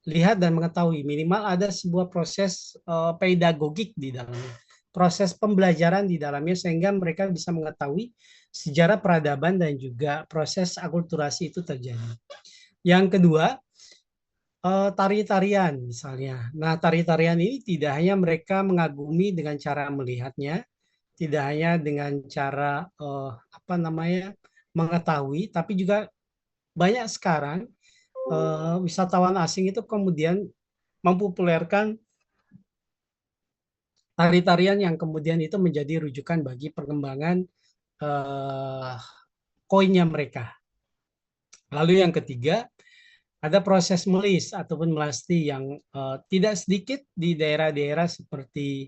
lihat dan mengetahui. Minimal ada sebuah proses pedagogik di dalamnya, proses pembelajaran di dalamnya sehingga mereka bisa mengetahui sejarah peradaban dan juga proses akulturasi itu terjadi. Yang kedua, tari-tarian misalnya. Nah, tari-tarian ini tidak hanya mereka mengagumi dengan cara melihatnya, tidak hanya dengan cara apa namanya mengetahui, tapi juga banyak sekarang wisatawan asing itu kemudian mempopulerkan tari-tarian yang kemudian itu menjadi rujukan bagi perkembangan eh, koinnya mereka. Lalu yang ketiga, ada proses melis ataupun melasti yang tidak sedikit di daerah-daerah seperti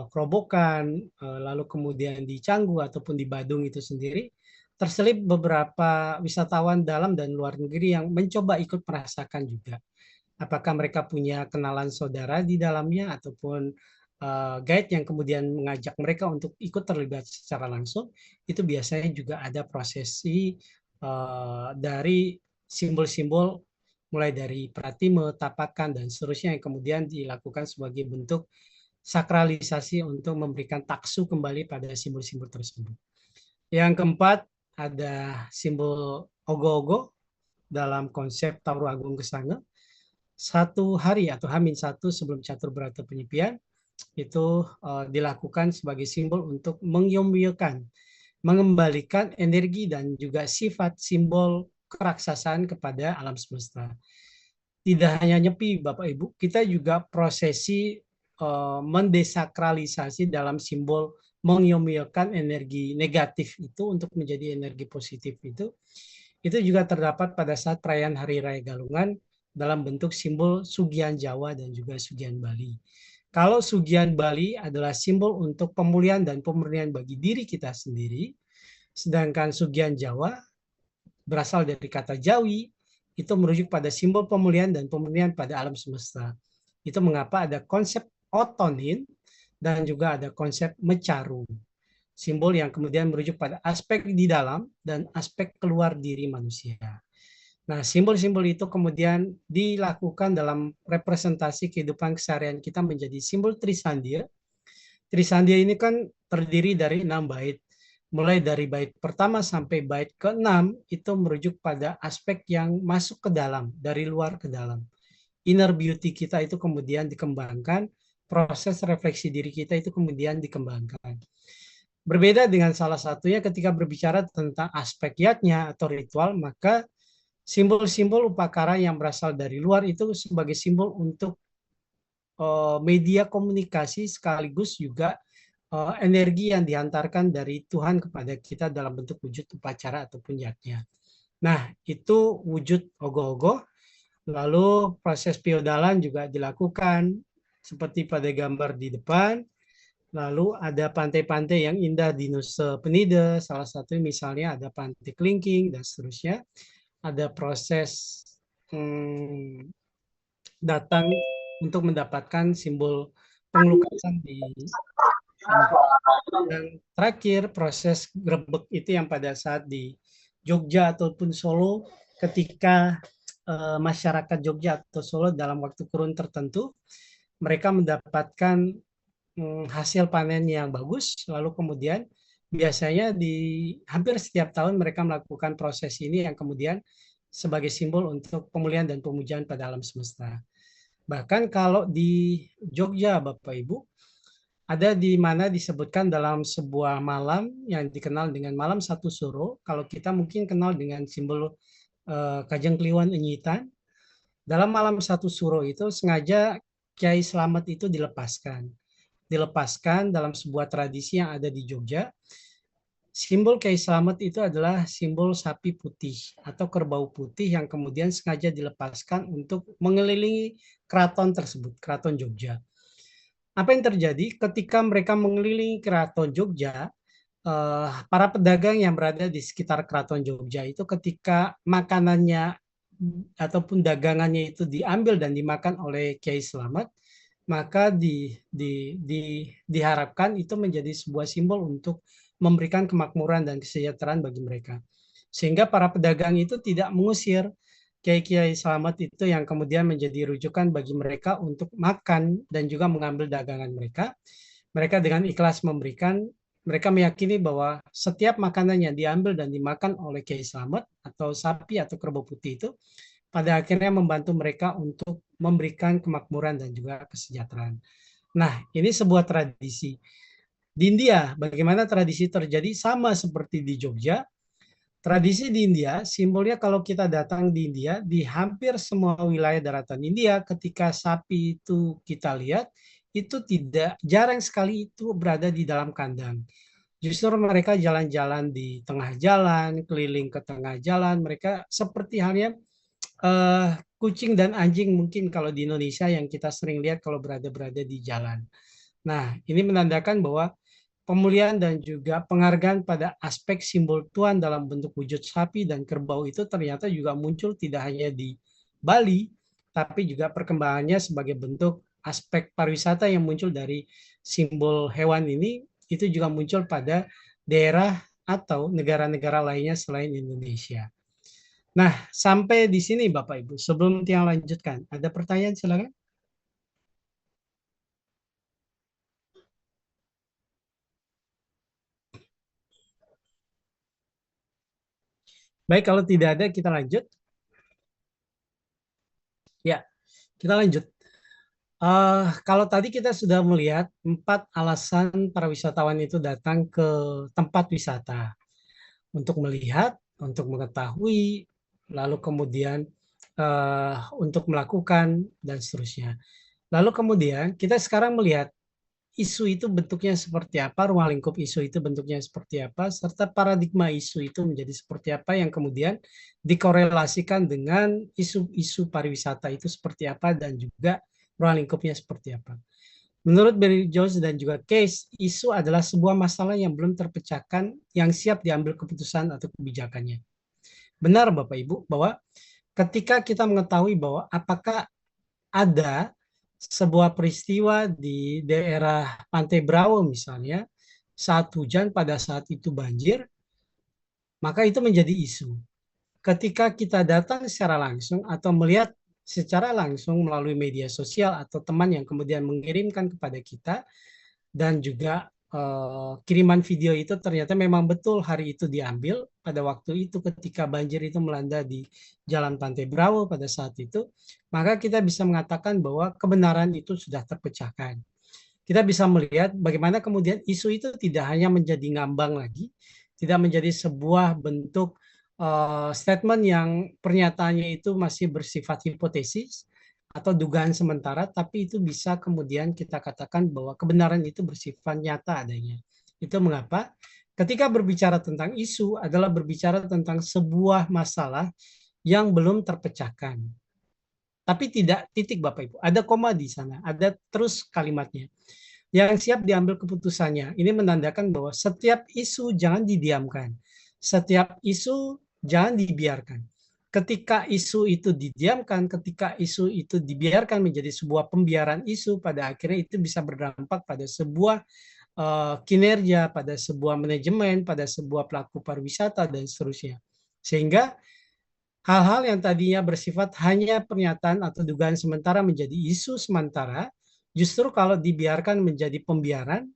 Kerobokan, lalu kemudian di Canggu ataupun di Badung itu sendiri, terselip beberapa wisatawan dalam dan luar negeri yang mencoba ikut merasakan juga. Apakah mereka punya kenalan saudara di dalamnya ataupun guide yang kemudian mengajak mereka untuk ikut terlibat secara langsung, itu biasanya juga ada prosesi dari simbol-simbol mulai dari pratime, tapakan, dan seterusnya yang kemudian dilakukan sebagai bentuk sakralisasi untuk memberikan taksu kembali pada simbol-simbol tersebut. Yang keempat, ada simbol ogo-ogo dalam konsep Taru Agung Gesanga. Satu hari atau H-1 sebelum catur berata penyepian, itu dilakukan sebagai simbol untuk mengyomyokan, mengembalikan energi dan juga sifat simbol keraksasaan kepada alam semesta. Tidak hanya nyepi Bapak Ibu, kita juga prosesi mendesakralisasi dalam simbol mengyomyokan energi negatif itu untuk menjadi energi positif itu juga terdapat pada saat perayaan Hari Raya Galungan dalam bentuk simbol Sugihan Jawa dan juga Sugihan Bali. Kalau Sugihan Bali adalah simbol untuk pemulihan dan pemurnian bagi diri kita sendiri, sedangkan Sugihan Jawa berasal dari kata Jawi, itu merujuk pada simbol pemulihan dan pemurnian pada alam semesta. Itu mengapa ada konsep otonin dan juga ada konsep mecaru. Simbol yang kemudian merujuk pada aspek di dalam dan aspek keluar diri manusia. Nah, simbol-simbol itu kemudian dilakukan dalam representasi kehidupan keseharian kita menjadi simbol Trisandia. Trisandia ini kan terdiri dari 6 bait. Mulai dari bait pertama sampai bait ke-6 itu merujuk pada aspek yang masuk ke dalam, dari luar ke dalam. Inner beauty kita itu kemudian dikembangkan, proses refleksi diri kita itu kemudian dikembangkan. Berbeda dengan salah satunya ketika berbicara tentang aspek yatnya atau ritual, maka simbol-simbol upakara yang berasal dari luar itu sebagai simbol untuk media komunikasi sekaligus juga energi yang dihantarkan dari Tuhan kepada kita dalam bentuk wujud upacara ataupun yatnya. Nah, itu wujud ogoh-ogoh. Lalu proses piodalan juga dilakukan seperti pada gambar di depan. Lalu ada pantai-pantai yang indah di Nusa Penida, salah satu misalnya ada Pantai Kelingking dan seterusnya. Ada proses datang untuk mendapatkan simbol pengelukasan di dan terakhir proses grebek itu yang pada saat di Jogja ataupun Solo ketika masyarakat Jogja atau Solo dalam waktu kurun tertentu mereka mendapatkan hasil panen yang bagus, lalu kemudian biasanya di hampir setiap tahun mereka melakukan proses ini yang kemudian sebagai simbol untuk pemulihan dan pemujaan pada alam semesta. Bahkan kalau di Jogja Bapak Ibu, ada di mana disebutkan dalam sebuah malam yang dikenal dengan malam satu suro, kalau kita mungkin kenal dengan simbol Kajeng Kliwon Enyitan, dalam malam satu suro itu sengaja Kiai Slamet itu dilepaskan dalam sebuah tradisi yang ada di Jogja. Simbol Kiai Slamet itu adalah simbol sapi putih atau kerbau putih yang kemudian sengaja dilepaskan untuk mengelilingi keraton tersebut, keraton Jogja. Apa yang terjadi ketika mereka mengelilingi keraton Jogja, para pedagang yang berada di sekitar keraton Jogja itu ketika makanannya ataupun dagangannya itu diambil dan dimakan oleh Kiai Slamet, maka diharapkan itu menjadi sebuah simbol untuk memberikan kemakmuran dan kesejahteraan bagi mereka. Sehingga para pedagang itu tidak mengusir kiai-kiai selamat itu yang kemudian menjadi rujukan bagi mereka untuk makan dan juga mengambil dagangan mereka. Mereka dengan ikhlas memberikan, mereka meyakini bahwa setiap makanan yang diambil dan dimakan oleh kiai selamat atau sapi atau kerbau putih itu pada akhirnya membantu mereka untuk memberikan kemakmuran dan juga kesejahteraan. Nah, ini sebuah tradisi. Di India, bagaimana tradisi terjadi sama seperti di Jogja. Tradisi di India, simbolnya kalau kita datang di India, di hampir semua wilayah daratan India, ketika sapi itu kita lihat, itu tidak jarang sekali itu berada di dalam kandang. Justru mereka jalan-jalan di tengah jalan, keliling ke tengah jalan, mereka seperti halnya kucing dan anjing mungkin kalau di Indonesia yang kita sering lihat kalau berada di jalan. Nah, ini menandakan bahwa pemulihan dan juga penghargaan pada aspek simbol Tuhan dalam bentuk wujud sapi dan kerbau itu ternyata juga muncul tidak hanya di Bali, tapi juga perkembangannya sebagai bentuk aspek pariwisata yang muncul dari simbol hewan ini, itu juga muncul pada daerah atau negara-negara lainnya selain Indonesia. Nah, sampai di sini Bapak Ibu. Sebelum Tiang lanjutkan, ada pertanyaan silakan. Baik, kalau tidak ada kita lanjut. Ya, kita lanjut. Kalau tadi kita sudah melihat 4 alasan para wisatawan itu datang ke tempat wisata untuk melihat, untuk mengetahui, lalu kemudian untuk melakukan dan seterusnya. Lalu kemudian kita sekarang melihat isu itu bentuknya seperti apa, ruang lingkup isu itu bentuknya seperti apa, serta paradigma isu itu menjadi seperti apa yang kemudian dikorelasikan dengan isu-isu pariwisata itu seperti apa dan juga ruang lingkupnya seperti apa. Menurut Barry Jones dan juga Case, isu adalah sebuah masalah yang belum terpecahkan yang siap diambil keputusan atau kebijakannya. Benar Bapak Ibu bahwa ketika kita mengetahui bahwa apakah ada sebuah peristiwa di daerah Pantai Bravo misalnya, saat hujan pada saat itu banjir, maka itu menjadi isu. Ketika kita datang secara langsung atau melihat secara langsung melalui media sosial atau teman yang kemudian mengirimkan kepada kita dan juga kiriman video itu ternyata memang betul hari itu diambil pada waktu itu ketika banjir itu melanda di Jalan Pantai Bravo pada saat itu, maka kita bisa mengatakan bahwa kebenaran itu sudah terpecahkan. Kita bisa melihat bagaimana kemudian isu itu tidak hanya menjadi ngambang lagi, tidak menjadi sebuah bentuk statement yang pernyataannya itu masih bersifat hipotesis atau dugaan sementara, tapi itu bisa kemudian kita katakan bahwa kebenaran itu bersifat nyata adanya. Itu mengapa ketika berbicara tentang isu adalah berbicara tentang sebuah masalah yang belum terpecahkan. Tapi tidak titik Bapak Ibu, ada koma di sana, ada terus kalimatnya. Yang siap diambil keputusannya. Ini menandakan bahwa setiap isu jangan didiamkan. Setiap isu jangan dibiarkan. Ketika isu itu didiamkan, ketika isu itu dibiarkan menjadi sebuah pembiaran isu, pada akhirnya itu bisa berdampak pada sebuah kinerja, pada sebuah manajemen, pada sebuah pelaku pariwisata, dan seterusnya. Sehingga hal-hal yang tadinya bersifat hanya pernyataan atau dugaan sementara menjadi isu sementara, justru kalau dibiarkan menjadi pembiaran,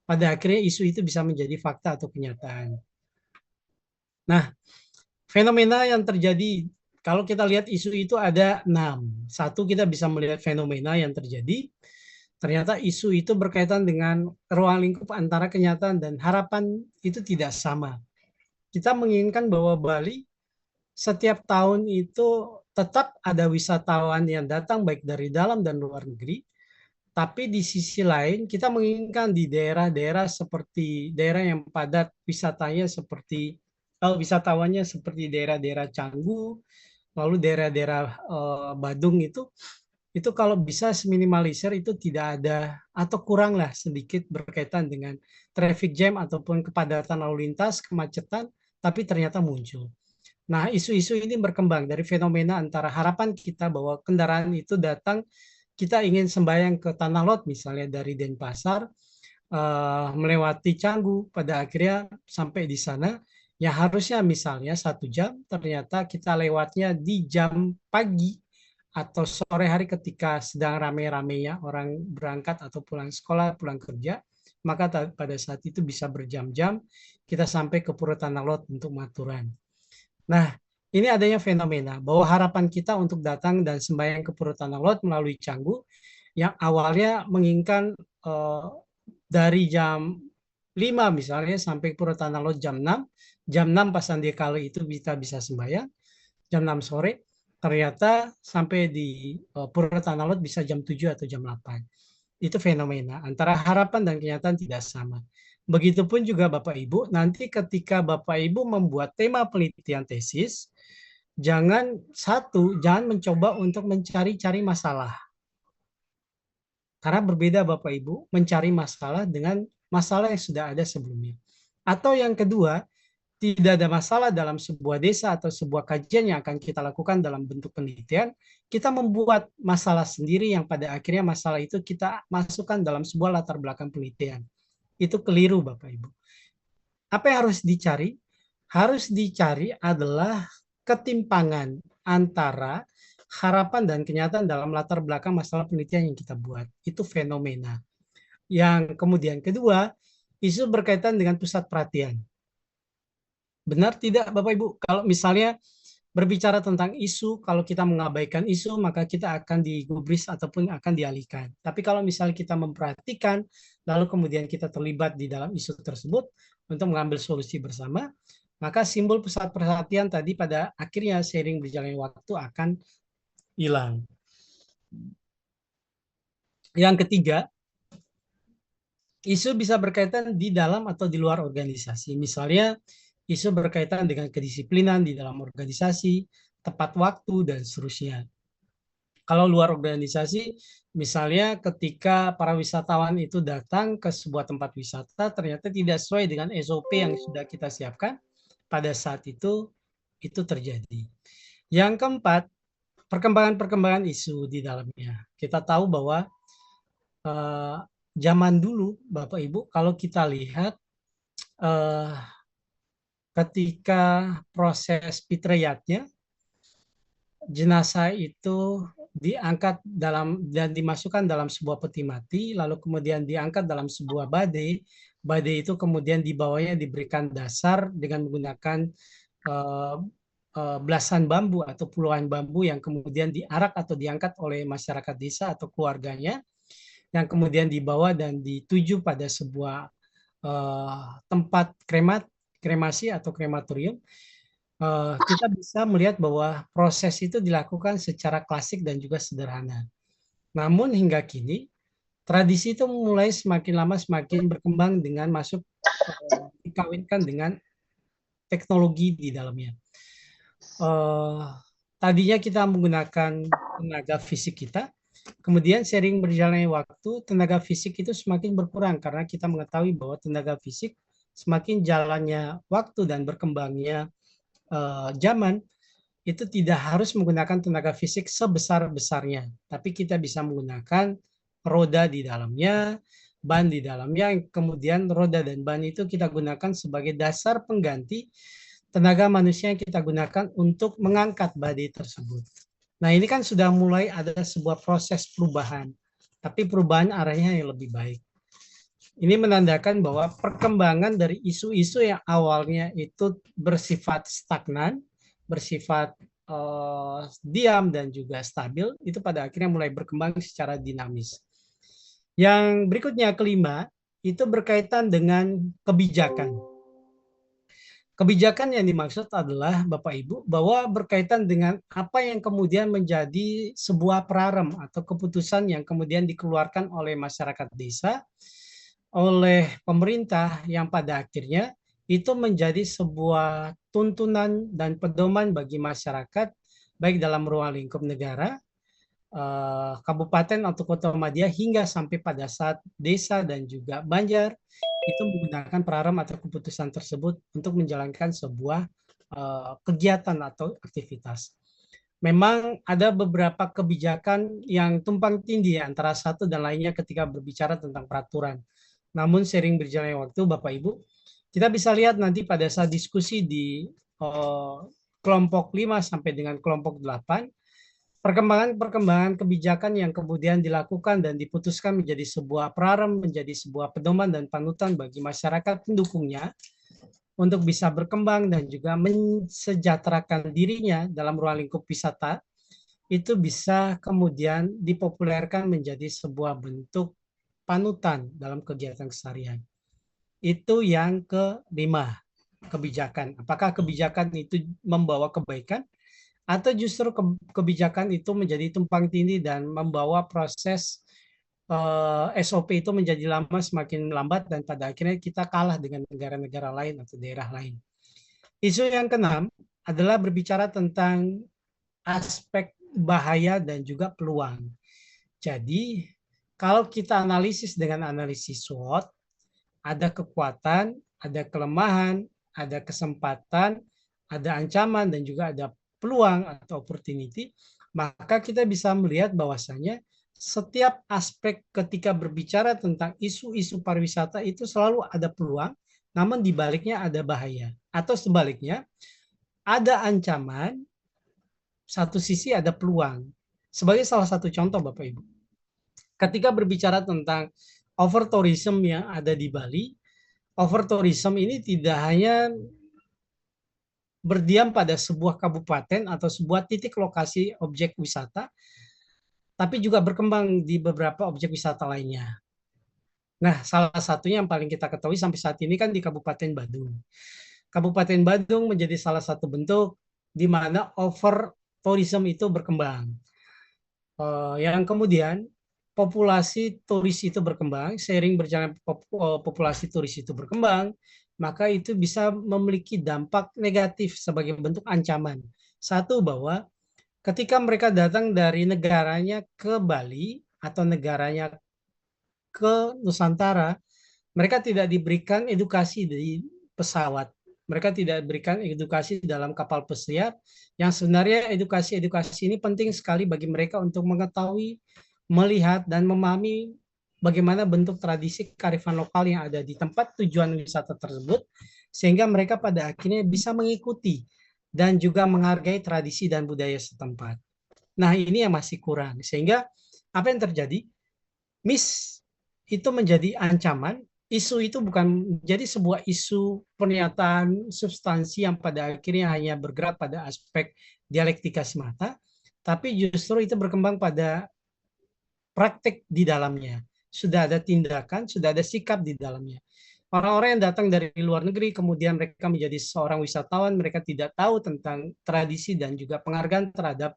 pada akhirnya isu itu bisa menjadi fakta atau kenyataan. Nah, fenomena yang terjadi, kalau kita lihat isu itu ada 6. Satu, kita bisa melihat fenomena yang terjadi, ternyata isu itu berkaitan dengan ruang lingkup antara kenyataan dan harapan itu tidak sama. Kita menginginkan bahwa Bali setiap tahun itu tetap ada wisatawan yang datang baik dari dalam dan luar negeri, tapi di sisi lain kita menginginkan di daerah-daerah seperti daerah yang padat wisatanya seperti wisatawannya seperti daerah-daerah Canggu, lalu daerah-daerah Badung itu kalau bisa seminimalisir itu tidak ada atau kuranglah sedikit berkaitan dengan traffic jam ataupun kepadatan lalu lintas, kemacetan, tapi ternyata muncul. Nah, isu-isu ini berkembang dari fenomena antara harapan kita bahwa kendaraan itu datang kita ingin sembahyang ke Tanah Lot misalnya dari Denpasar, melewati Canggu, pada akhirnya sampai di sana, yang harusnya misalnya 1 jam, ternyata kita lewatnya di jam pagi atau sore hari ketika sedang rame-ramenya orang berangkat atau pulang sekolah, pulang kerja, maka pada saat itu bisa berjam-jam kita sampai ke Pura Tanah Lot untuk maturan. Nah, ini adanya fenomena bahwa harapan kita untuk datang dan sembahyang ke Pura Tanah Lot melalui Canggu yang awalnya menginginkan dari jam 5 misalnya sampai Pura Tanah Lot jam 6 pas Sandiakala itu kita bisa sembahyang, jam 6 sore, ternyata sampai di Pura Tanah Lot bisa jam 7 atau jam 8. Itu fenomena, antara harapan dan kenyataan tidak sama. Begitupun juga Bapak Ibu, nanti ketika Bapak Ibu membuat tema penelitian tesis, jangan mencoba untuk mencari-cari masalah. Karena berbeda Bapak Ibu mencari masalah dengan masalah yang sudah ada sebelumnya. Atau yang kedua, tidak ada masalah dalam sebuah desa atau sebuah kajian yang akan kita lakukan dalam bentuk penelitian, kita membuat masalah sendiri yang pada akhirnya masalah itu kita masukkan dalam sebuah latar belakang penelitian. Itu keliru Bapak Ibu. Apa yang harus dicari? Harus dicari adalah ketimpangan antara harapan dan kenyataan dalam latar belakang masalah penelitian yang kita buat. Itu fenomena. Yang kemudian kedua, isu berkaitan dengan pusat perhatian. Benar tidak Bapak Ibu? Kalau misalnya berbicara tentang isu, kalau kita mengabaikan isu, maka kita akan digubris ataupun akan dialihkan. Tapi kalau misalnya kita memperhatikan, lalu kemudian kita terlibat di dalam isu tersebut untuk mengambil solusi bersama, maka simbol pusat perhatian tadi pada akhirnya seiring berjalannya waktu akan hilang. Yang ketiga, isu bisa berkaitan di dalam atau di luar organisasi. Misalnya, isu berkaitan dengan kedisiplinan di dalam organisasi, tepat waktu, dan seterusnya. Kalau luar organisasi, misalnya ketika para wisatawan itu datang ke sebuah tempat wisata, ternyata tidak sesuai dengan SOP yang sudah kita siapkan, pada saat itu terjadi. Yang keempat, perkembangan-perkembangan isu di dalamnya. Kita tahu bahwa zaman dulu, Bapak Ibu, kalau kita lihat ketika proses fitriyatnya, jenazah itu diangkat dan dimasukkan dalam sebuah peti mati, lalu kemudian diangkat dalam sebuah badai. Badai itu kemudian di bawahnya diberikan dasar dengan menggunakan belasan bambu atau puluhan bambu yang kemudian diarak atau diangkat oleh masyarakat desa atau keluarganya, yang kemudian dibawa dan dituju pada sebuah tempat kremasi atau krematorium. Kita bisa melihat bahwa proses itu dilakukan secara klasik dan juga sederhana. Namun hingga kini, tradisi itu mulai semakin lama semakin berkembang dengan masuk dikawinkan dengan teknologi di dalamnya. Tadinya kita menggunakan tenaga fisik kita, kemudian sering berjalannya waktu, tenaga fisik itu semakin berkurang karena kita mengetahui bahwa tenaga fisik semakin jalannya waktu dan berkembangnya zaman, itu tidak harus menggunakan tenaga fisik sebesar-besarnya, tapi kita bisa menggunakan roda di dalamnya, ban di dalamnya, kemudian roda dan ban itu kita gunakan sebagai dasar pengganti tenaga manusia yang kita gunakan untuk mengangkat badai tersebut. Nah, ini kan sudah mulai ada sebuah proses perubahan, tapi perubahan arahnya yang lebih baik. Ini menandakan bahwa perkembangan dari isu-isu yang awalnya itu bersifat stagnan, bersifat diam dan juga stabil, itu pada akhirnya mulai berkembang secara dinamis. Yang berikutnya, kelima, itu berkaitan dengan kebijakan. Kebijakan yang dimaksud adalah, Bapak Ibu, bahwa berkaitan dengan apa yang kemudian menjadi sebuah prarem atau keputusan yang kemudian dikeluarkan oleh masyarakat desa, oleh pemerintah yang pada akhirnya itu menjadi sebuah tuntunan dan pedoman bagi masyarakat, baik dalam ruang lingkup negara, kabupaten atau kota media, hingga sampai pada saat desa dan juga banjar itu menggunakan prarem atau keputusan tersebut untuk menjalankan sebuah kegiatan atau aktivitas. memang ada beberapa kebijakan yang tumpang tindih antara satu dan lainnya ketika berbicara tentang peraturan. Namun sering berjalannya waktu, Bapak Ibu, kita bisa lihat nanti pada saat diskusi di kelompok 5 sampai dengan kelompok 8, perkembangan-perkembangan kebijakan yang kemudian dilakukan dan diputuskan menjadi sebuah prarem, menjadi sebuah pedoman dan panutan bagi masyarakat pendukungnya untuk bisa berkembang dan juga mensejahterakan dirinya dalam ruang lingkup wisata, itu bisa kemudian dipopulerkan menjadi sebuah bentuk panutan dalam kegiatan keseharian. Itu yang kelima, kebijakan. Apakah kebijakan itu membawa kebaikan atau justru kebijakan itu menjadi tumpang tindih dan membawa proses SOP itu menjadi lama, semakin lambat, dan pada akhirnya kita kalah dengan negara-negara lain atau daerah lain. Isu yang keenam adalah berbicara tentang aspek bahaya dan juga peluang. Jadi, kalau kita analisis dengan analisis SWOT, ada kekuatan, ada kelemahan, ada kesempatan, ada ancaman, dan juga ada peluang atau opportunity, maka kita bisa melihat bahwasanya setiap aspek ketika berbicara tentang isu-isu pariwisata itu selalu ada peluang, namun di baliknya ada bahaya. Atau sebaliknya, ada ancaman, satu sisi ada peluang. Sebagai salah satu contoh, Bapak Ibu, ketika berbicara tentang overtourism yang ada di Bali, overtourism ini tidak hanya berdiam pada sebuah kabupaten atau sebuah titik lokasi objek wisata, tapi juga berkembang di beberapa objek wisata lainnya. Nah, salah satunya yang paling kita ketahui sampai saat ini kan di Kabupaten Badung. Kabupaten Badung menjadi salah satu bentuk di mana over tourism itu berkembang. Yang kemudian populasi turis itu berkembang, seiring berjalan populasi turis itu berkembang, maka itu bisa memiliki dampak negatif sebagai bentuk ancaman. Satu, bahwa ketika mereka datang dari negaranya ke Bali atau negaranya ke Nusantara, mereka tidak diberikan edukasi di pesawat. Mereka tidak diberikan edukasi dalam kapal pesiar, yang sebenarnya edukasi-edukasi ini penting sekali bagi mereka untuk mengetahui, melihat, dan memahami bagaimana bentuk tradisi kearifan lokal yang ada di tempat tujuan wisata tersebut, sehingga mereka pada akhirnya bisa mengikuti dan juga menghargai tradisi dan budaya setempat. Nah, ini yang masih kurang. Sehingga apa yang terjadi? Miss itu menjadi ancaman, isu itu bukan jadi sebuah isu pernyataan substansi yang pada akhirnya hanya bergerak pada aspek dialektika semata, tapi justru itu berkembang pada praktik di dalamnya. Sudah ada tindakan, sudah ada sikap di dalamnya. Orang-orang yang datang dari luar negeri, kemudian mereka menjadi seorang wisatawan, mereka tidak tahu tentang tradisi dan juga penghargaan terhadap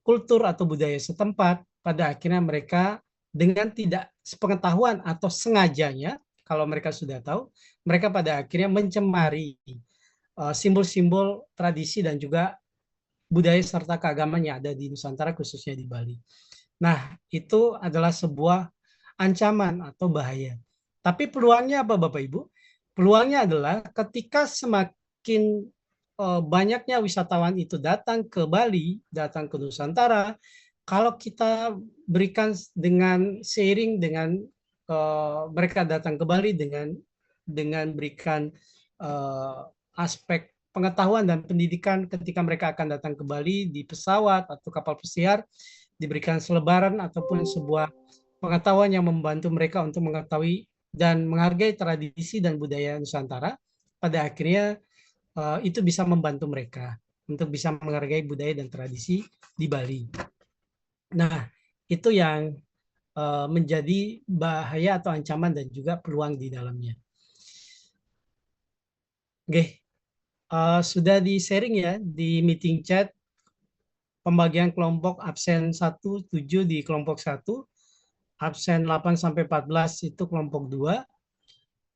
kultur atau budaya setempat, pada akhirnya mereka dengan tidak sepengetahuan atau sengajanya, kalau mereka sudah tahu, mereka pada akhirnya mencemari simbol-simbol tradisi dan juga budaya serta keagamaan yang ada di Nusantara, khususnya di Bali. Nah, itu adalah sebuah ancaman atau bahaya. Tapi peluangnya apa, Bapak Ibu? Peluangnya adalah ketika semakin banyaknya wisatawan itu datang ke Bali, datang ke Nusantara, kalau kita berikan dengan seiring dengan mereka datang ke Bali dengan berikan aspek pengetahuan dan pendidikan ketika mereka akan datang ke Bali di pesawat atau kapal pesiar, diberikan selebaran ataupun sebuah pengetahuan yang membantu mereka untuk mengetahui dan menghargai tradisi dan budaya Nusantara, pada akhirnya itu bisa membantu mereka untuk bisa menghargai budaya dan tradisi di Bali. Nah, itu yang menjadi bahaya atau ancaman dan juga peluang di dalamnya. Oke, sudah di-sharing ya di meeting chat pembagian kelompok absen 1, 7 di kelompok 1, absen 8 sampai 14 itu kelompok 2,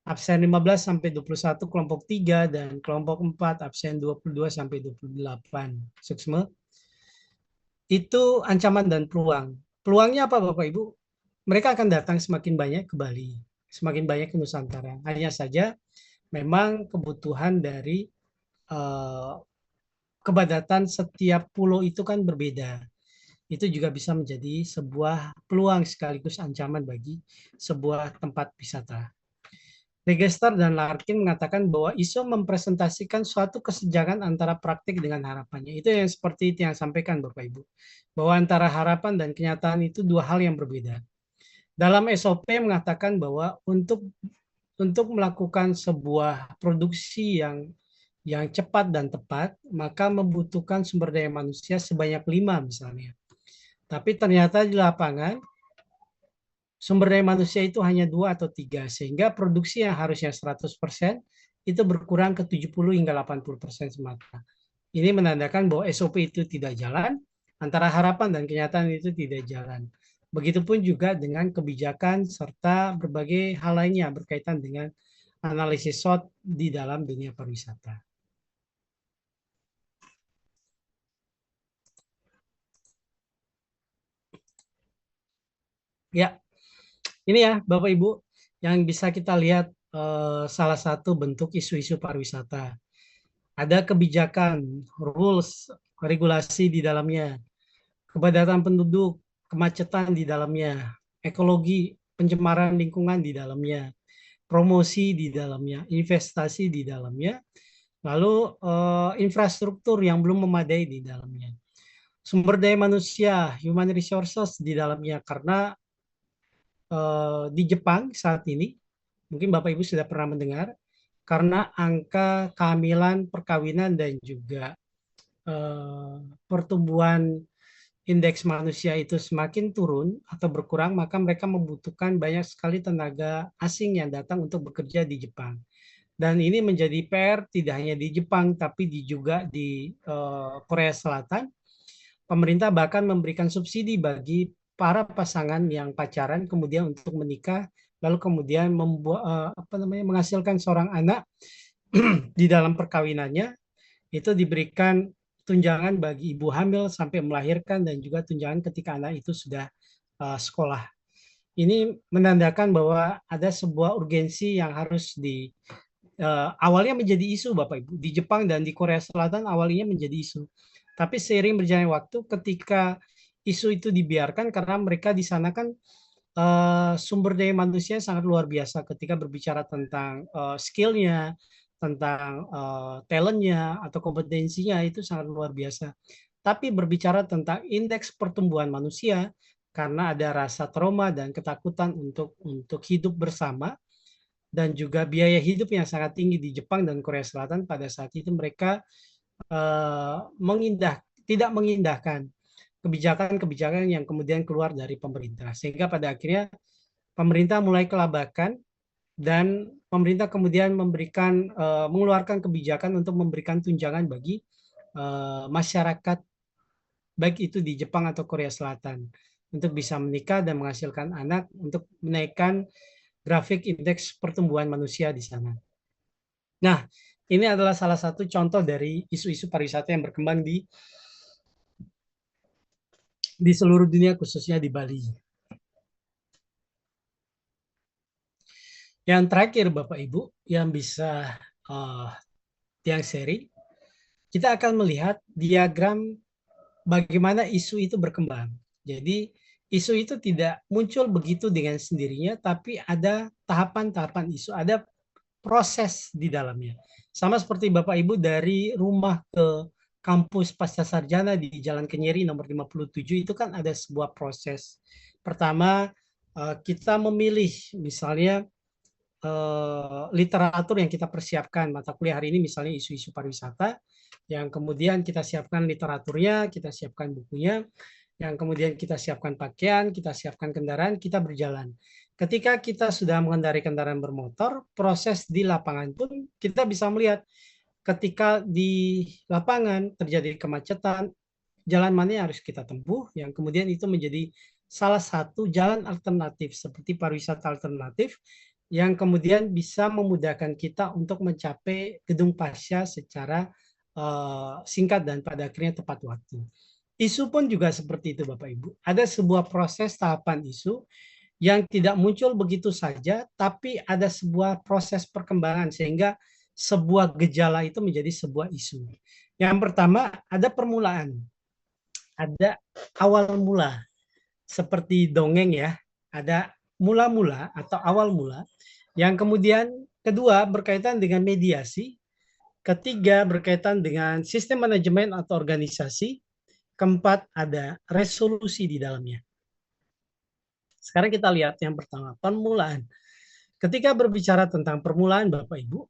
absen 15 sampai 21 kelompok 3, dan kelompok 4 absen 22 sampai 28. Suksma. Itu ancaman dan peluang. Peluangnya apa, Bapak Ibu? Mereka akan datang semakin banyak ke Bali, semakin banyak ke Nusantara. Hanya saja memang kebutuhan dari kepadatan setiap pulau itu kan berbeda. Itu juga bisa menjadi sebuah peluang sekaligus ancaman bagi sebuah tempat wisata. Regester dan Larkin mengatakan bahwa ISO mempresentasikan suatu kesenjangan antara praktik dengan harapannya. Itu yang seperti itu yang sampaikan Bapak Ibu. Bahwa antara harapan dan kenyataan itu dua hal yang berbeda. Dalam SOP mengatakan bahwa untuk melakukan sebuah produksi yang cepat dan tepat, maka membutuhkan sumber daya manusia sebanyak 5 misalnya. Tapi ternyata di lapangan sumber daya manusia itu hanya 2 atau 3, sehingga produksi yang harusnya 100% itu berkurang ke 70 hingga 80% semata. Ini menandakan bahwa SOP itu tidak jalan, antara harapan dan kenyataan itu tidak jalan. Begitupun juga dengan kebijakan serta berbagai hal lainnya berkaitan dengan analisis SWOT di dalam dunia pariwisata. Ya, ini ya Bapak Ibu yang bisa kita lihat salah satu bentuk isu-isu pariwisata. Ada kebijakan, rules, regulasi di dalamnya, kepadatan penduduk, kemacetan di dalamnya, ekologi, pencemaran lingkungan di dalamnya, promosi di dalamnya, investasi di dalamnya, lalu infrastruktur yang belum memadai di dalamnya. Sumber daya manusia, human resources di dalamnya, karena di Jepang saat ini, mungkin Bapak Ibu sudah pernah mendengar, karena angka kehamilan, perkawinan, dan juga pertumbuhan indeks manusia itu semakin turun atau berkurang, maka mereka membutuhkan banyak sekali tenaga asing yang datang untuk bekerja di Jepang. Dan ini menjadi PR tidak hanya di Jepang, tapi juga di Korea Selatan. Pemerintah bahkan memberikan subsidi bagi para pasangan yang pacaran kemudian untuk menikah, lalu kemudian menghasilkan seorang anak di dalam perkawinannya, itu diberikan tunjangan bagi ibu hamil sampai melahirkan dan juga tunjangan ketika anak itu sudah sekolah. Ini menandakan bahwa ada sebuah urgensi yang harus awalnya menjadi isu Bapak Ibu di Jepang dan di Korea Selatan, awalnya menjadi isu. Tapi seiring berjalannya waktu, ketika isu itu dibiarkan karena mereka di sana kan sumber daya manusia sangat luar biasa ketika berbicara tentang skill-nya, tentang talent-nya atau kompetensinya itu sangat luar biasa. Tapi berbicara tentang indeks pertumbuhan manusia, karena ada rasa trauma dan ketakutan untuk hidup bersama, dan juga biaya hidup yang sangat tinggi di Jepang dan Korea Selatan pada saat itu, mereka tidak mengindahkan kebijakan-kebijakan yang kemudian keluar dari pemerintah. Sehingga pada akhirnya pemerintah mulai kelabakan dan pemerintah kemudian mengeluarkan kebijakan untuk memberikan tunjangan bagi masyarakat baik itu di Jepang atau Korea Selatan untuk bisa menikah dan menghasilkan anak untuk menaikkan grafik indeks pertumbuhan manusia di sana. Nah, ini adalah salah satu contoh dari isu-isu pariwisata yang berkembang di seluruh dunia, khususnya di Bali. Yang terakhir Bapak Ibu yang bisa yang sharing, kita akan melihat diagram bagaimana isu itu berkembang. Jadi isu itu tidak muncul begitu dengan sendirinya, tapi ada tahapan-tahapan isu, ada proses di dalamnya. Sama seperti Bapak Ibu dari rumah ke kampus pasca sarjana di Jalan Kenyeri nomor 57 itu kan ada sebuah proses. Pertama, kita memilih misalnya literatur yang kita persiapkan. Mata kuliah hari ini misalnya isu-isu pariwisata, yang kemudian kita siapkan literaturnya, kita siapkan bukunya, yang kemudian kita siapkan pakaian, kita siapkan kendaraan, kita berjalan. Ketika kita sudah mengendarai kendaraan bermotor, proses di lapangan pun kita bisa melihat ketika di lapangan terjadi kemacetan, jalan mana yang harus kita tempuh, yang kemudian itu menjadi salah satu jalan alternatif seperti pariwisata alternatif yang kemudian bisa memudahkan kita untuk mencapai gedung pasca secara singkat dan pada akhirnya tepat waktu. Isu pun juga seperti itu Bapak Ibu. Ada sebuah proses tahapan isu yang tidak muncul begitu saja, tapi ada sebuah proses perkembangan sehingga sebuah gejala itu menjadi sebuah isu. Yang pertama ada permulaan, ada awal mula. Seperti dongeng ya, ada mula-mula atau awal mula. Yang kemudian kedua berkaitan dengan mediasi, ketiga berkaitan dengan sistem manajemen atau organisasi, keempat ada resolusi di dalamnya. Sekarang kita lihat yang pertama, permulaan. Ketika berbicara tentang permulaan Bapak Ibu,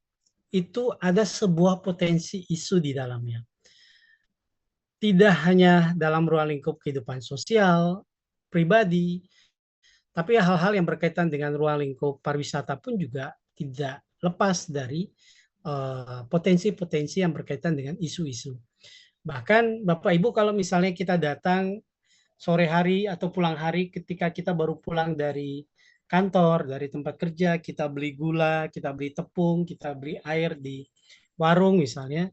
itu ada sebuah potensi isu di dalamnya. Tidak hanya dalam ruang lingkup kehidupan sosial, pribadi, tapi hal-hal yang berkaitan dengan ruang lingkup pariwisata pun juga tidak lepas dari potensi-potensi yang berkaitan dengan isu-isu. Bahkan Bapak Ibu kalau misalnya kita datang sore hari atau pulang hari ketika kita baru pulang dari kantor, dari tempat kerja, kita beli gula, kita beli tepung, kita beli air di warung misalnya,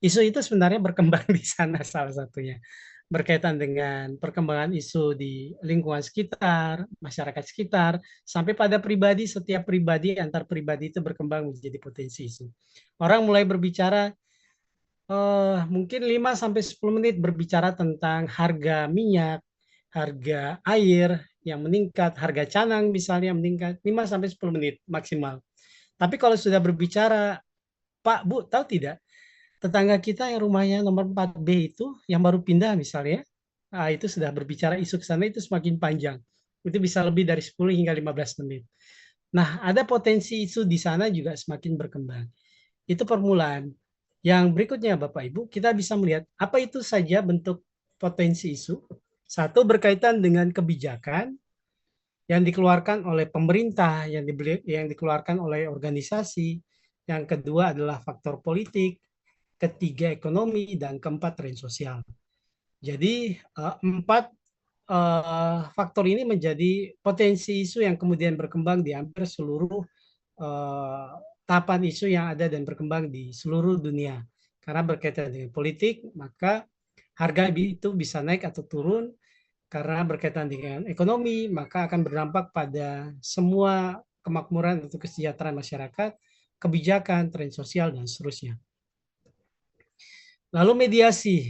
isu itu sebenarnya berkembang di sana salah satunya. Berkaitan dengan perkembangan isu di lingkungan sekitar, masyarakat sekitar, sampai pada pribadi, setiap pribadi, antar pribadi itu berkembang menjadi potensi isu. Orang mulai berbicara, mungkin 5-10 menit berbicara tentang harga minyak, harga air yang meningkat, harga canang misalnya meningkat, 5-10 menit maksimal. Tapi kalau sudah berbicara, Pak, Bu, tahu tidak? Tetangga kita yang rumahnya nomor 4B itu, yang baru pindah misalnya, itu sudah berbicara isu ke sana itu semakin panjang. Itu bisa lebih dari 10 hingga 15 menit. Nah, ada potensi isu di sana juga semakin berkembang. Itu permulaan. Yang berikutnya Bapak Ibu, kita bisa melihat apa itu saja bentuk potensi isu. Satu berkaitan dengan kebijakan yang dikeluarkan oleh pemerintah, yang dikeluarkan oleh organisasi. Yang kedua adalah faktor politik, ketiga ekonomi, dan keempat tren sosial. Jadi empat faktor ini menjadi potensi isu yang kemudian berkembang di hampir seluruh tahapan isu yang ada dan berkembang di seluruh dunia. Karena berkaitan dengan politik, maka harga itu bisa naik atau turun. Karena berkaitan dengan ekonomi, maka akan berdampak pada semua kemakmuran atau kesejahteraan masyarakat, kebijakan, tren sosial, dan seterusnya. Lalu mediasi.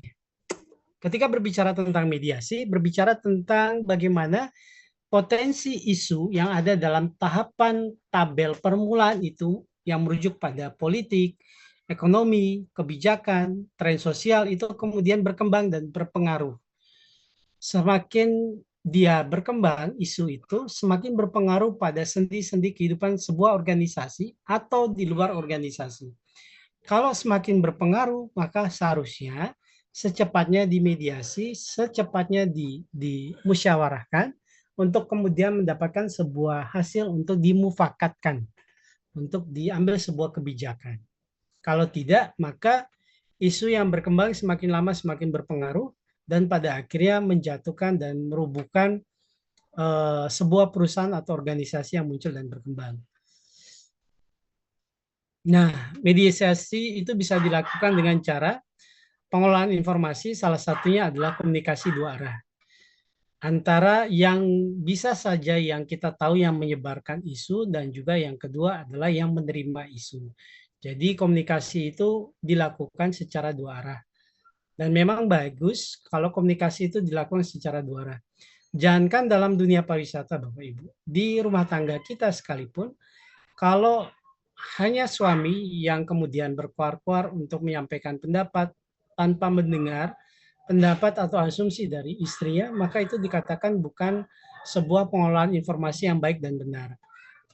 Ketika berbicara tentang mediasi, berbicara tentang bagaimana potensi isu yang ada dalam tahapan tabel permulaan itu yang merujuk pada politik, ekonomi, kebijakan, tren sosial itu kemudian berkembang dan berpengaruh. Semakin dia berkembang, isu itu semakin berpengaruh pada sendi-sendi kehidupan sebuah organisasi atau di luar organisasi. Kalau semakin berpengaruh, maka seharusnya secepatnya dimediasi, secepatnya dimusyawarahkan untuk kemudian mendapatkan sebuah hasil untuk dimufakatkan, untuk diambil sebuah kebijakan. Kalau tidak, maka isu yang berkembang semakin lama semakin berpengaruh dan pada akhirnya menjatuhkan dan merubuhkan sebuah perusahaan atau organisasi yang muncul dan berkembang. Nah, mediasi itu bisa dilakukan dengan cara pengolahan informasi, salah satunya adalah komunikasi dua arah. Antara yang bisa saja yang kita tahu yang menyebarkan isu dan juga yang kedua adalah yang menerima isu. Jadi komunikasi itu dilakukan secara dua arah. Dan memang bagus kalau komunikasi itu dilakukan secara dua arah. Jangankan dalam dunia pariwisata Bapak Ibu, di rumah tangga kita sekalipun, kalau hanya suami yang kemudian berkuar-kuar untuk menyampaikan pendapat tanpa mendengar pendapat atau asumsi dari istrinya, maka itu dikatakan bukan sebuah pengolahan informasi yang baik dan benar.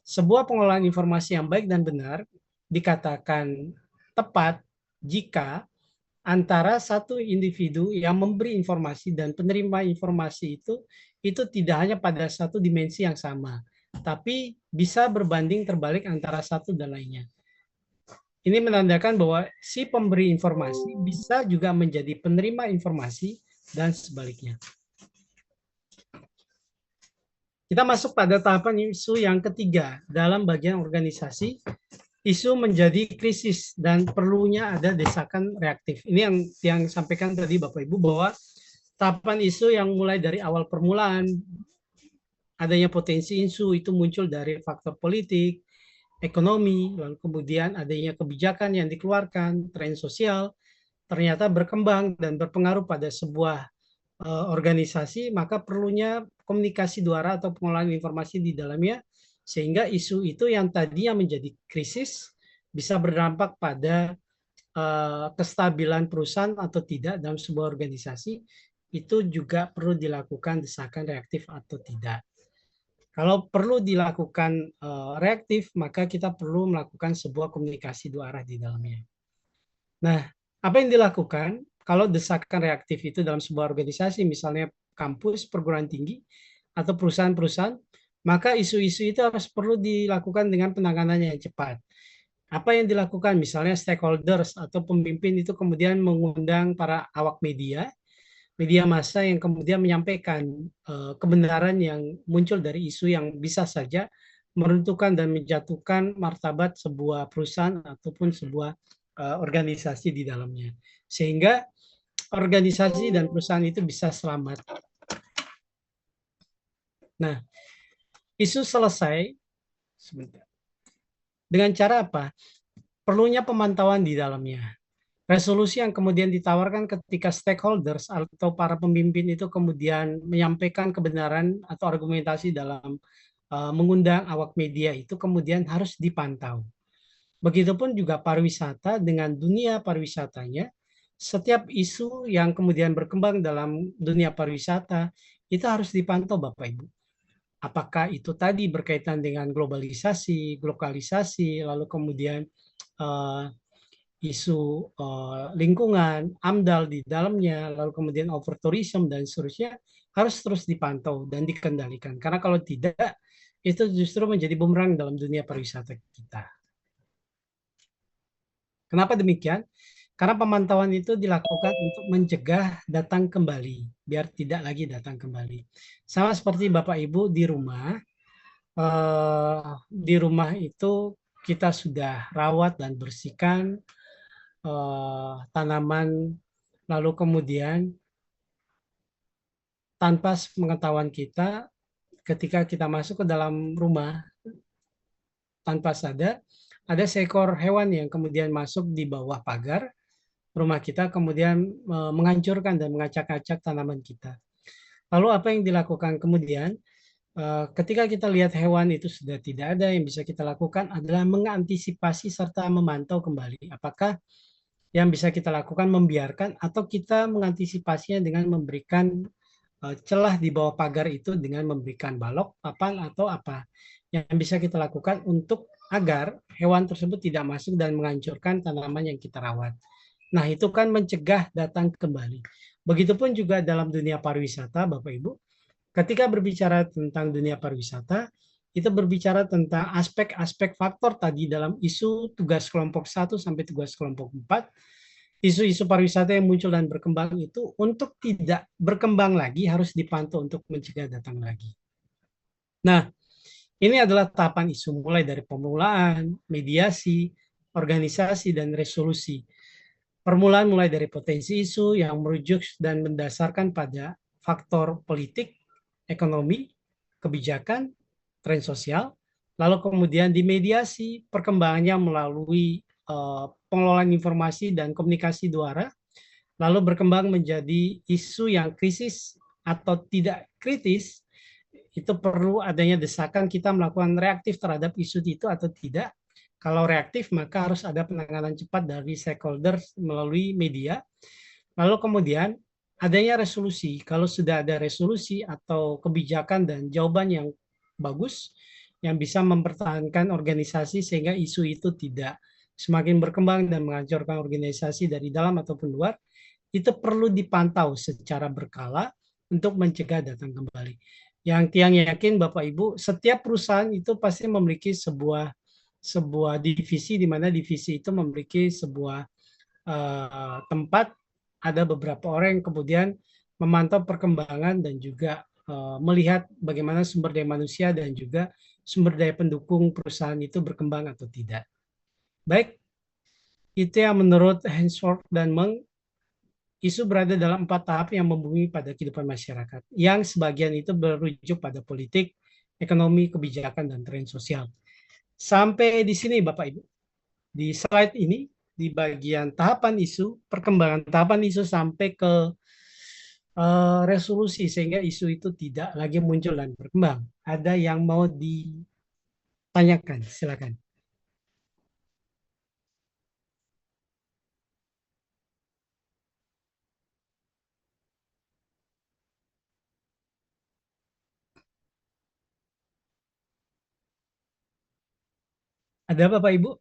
Sebuah pengolahan informasi yang baik dan benar dikatakan tepat jika antara satu individu yang memberi informasi dan penerima informasi itu tidak hanya pada satu dimensi yang sama, tapi bisa berbanding terbalik antara satu dan lainnya. Ini menandakan bahwa si pemberi informasi bisa juga menjadi penerima informasi dan sebaliknya. Kita masuk pada tahapan isu yang ketiga dalam bagian organisasi. Isu menjadi krisis dan perlunya ada desakan reaktif. Ini yang sampaikan tadi Bapak Ibu bahwa tahapan isu yang mulai dari awal permulaan, adanya potensi isu itu muncul dari faktor politik, ekonomi, lalu kemudian adanya kebijakan yang dikeluarkan, tren sosial, ternyata berkembang dan berpengaruh pada sebuah organisasi, maka perlunya komunikasi dua arah atau pengolahan informasi di dalamnya, sehingga isu itu yang tadinya menjadi krisis bisa berdampak pada kestabilan perusahaan atau tidak dalam sebuah organisasi. Itu juga perlu dilakukan desakan reaktif atau tidak. Kalau perlu dilakukan reaktif, maka kita perlu melakukan sebuah komunikasi dua arah di dalamnya. Nah, apa yang dilakukan kalau desakan reaktif itu dalam sebuah organisasi, misalnya kampus, perguruan tinggi, atau perusahaan-perusahaan, maka isu-isu itu harus perlu dilakukan dengan penanganannya yang cepat. Apa yang dilakukan? Misalnya stakeholders atau pemimpin itu kemudian mengundang para awak media, media massa yang kemudian menyampaikan kebenaran yang muncul dari isu yang bisa saja meruntuhkan dan menjatuhkan martabat sebuah perusahaan ataupun sebuah organisasi di dalamnya. Sehingga organisasi dan perusahaan itu bisa selamat. Nah, isu selesai sebentar. Dengan cara apa? Perlunya pemantauan di dalamnya. Resolusi yang kemudian ditawarkan ketika stakeholders atau para pemimpin itu kemudian menyampaikan kebenaran atau argumentasi dalam mengundang awak media itu kemudian harus dipantau. Begitupun juga pariwisata dengan dunia pariwisatanya, setiap isu yang kemudian berkembang dalam dunia pariwisata itu harus dipantau Bapak Ibu. Apakah itu tadi berkaitan dengan globalisasi, lokalisasi, lalu kemudian isu lingkungan, AMDAL di dalamnya, lalu kemudian overtourism dan seterusnya harus terus dipantau dan dikendalikan. Karena kalau tidak, itu justru menjadi bumerang dalam dunia pariwisata kita. Kenapa demikian? Karena pemantauan itu dilakukan untuk mencegah datang kembali, biar tidak lagi datang kembali. Sama seperti Bapak Ibu di rumah itu kita sudah rawat dan bersihkan tanaman, lalu kemudian tanpa pengetahuan kita, ketika kita masuk ke dalam rumah tanpa sadar, ada seekor hewan yang kemudian masuk di bawah pagar rumah kita, kemudian menghancurkan dan mengacak-acak tanaman kita. Lalu apa yang dilakukan kemudian? Ketika kita lihat hewan itu sudah tidak ada, yang bisa kita lakukan adalah mengantisipasi serta memantau kembali. Apakah yang bisa kita lakukan membiarkan atau kita mengantisipasinya dengan memberikan celah di bawah pagar itu dengan memberikan balok, papan atau apa yang bisa kita lakukan untuk agar hewan tersebut tidak masuk dan menghancurkan tanaman yang kita rawat. Nah, itu kan mencegah datang kembali. Begitupun juga dalam dunia pariwisata, Bapak Ibu, ketika berbicara tentang dunia pariwisata, itu berbicara tentang aspek-aspek faktor tadi dalam isu tugas kelompok 1 sampai tugas kelompok 4. Isu-isu pariwisata yang muncul dan berkembang itu untuk tidak berkembang lagi harus dipantau untuk mencegah datang lagi. Nah, ini adalah tahapan isu mulai dari pemulaan, mediasi, organisasi, dan resolusi. Permulaan mulai dari potensi isu yang merujuk dan mendasarkan pada faktor politik, ekonomi, kebijakan, tren sosial, lalu kemudian dimediasi perkembangannya melalui pengelolaan informasi dan komunikasi dua arah, lalu berkembang menjadi isu yang krisis atau tidak kritis, itu perlu adanya desakan kita melakukan reaktif terhadap isu itu atau tidak. Kalau reaktif, maka harus ada penanganan cepat dari stakeholders melalui media. Lalu kemudian adanya resolusi. Kalau sudah ada resolusi atau kebijakan dan jawaban yang bagus, yang bisa mempertahankan organisasi sehingga isu itu tidak semakin berkembang dan menghancurkan organisasi dari dalam ataupun luar, itu perlu dipantau secara berkala untuk mencegah datang kembali. Yang Tiang yakin Bapak Ibu, setiap perusahaan itu pasti memiliki sebuah divisi, di mana divisi itu memiliki sebuah tempat, ada beberapa orang yang kemudian memantau perkembangan dan juga melihat bagaimana sumber daya manusia dan juga sumber daya pendukung perusahaan itu berkembang atau tidak. Baik, itu yang menurut Hensworth dan Meng, isu berada dalam 4 tahap yang membumi pada kehidupan masyarakat, yang sebagian itu berujuk pada politik, ekonomi, kebijakan, dan tren sosial. Sampai di sini Bapak Ibu. Di slide ini di bagian tahapan isu, perkembangan tahapan isu sampai ke resolusi sehingga isu itu tidak lagi muncul dan berkembang. Ada yang mau ditanyakan, silakan. Ada Bapak Ibu?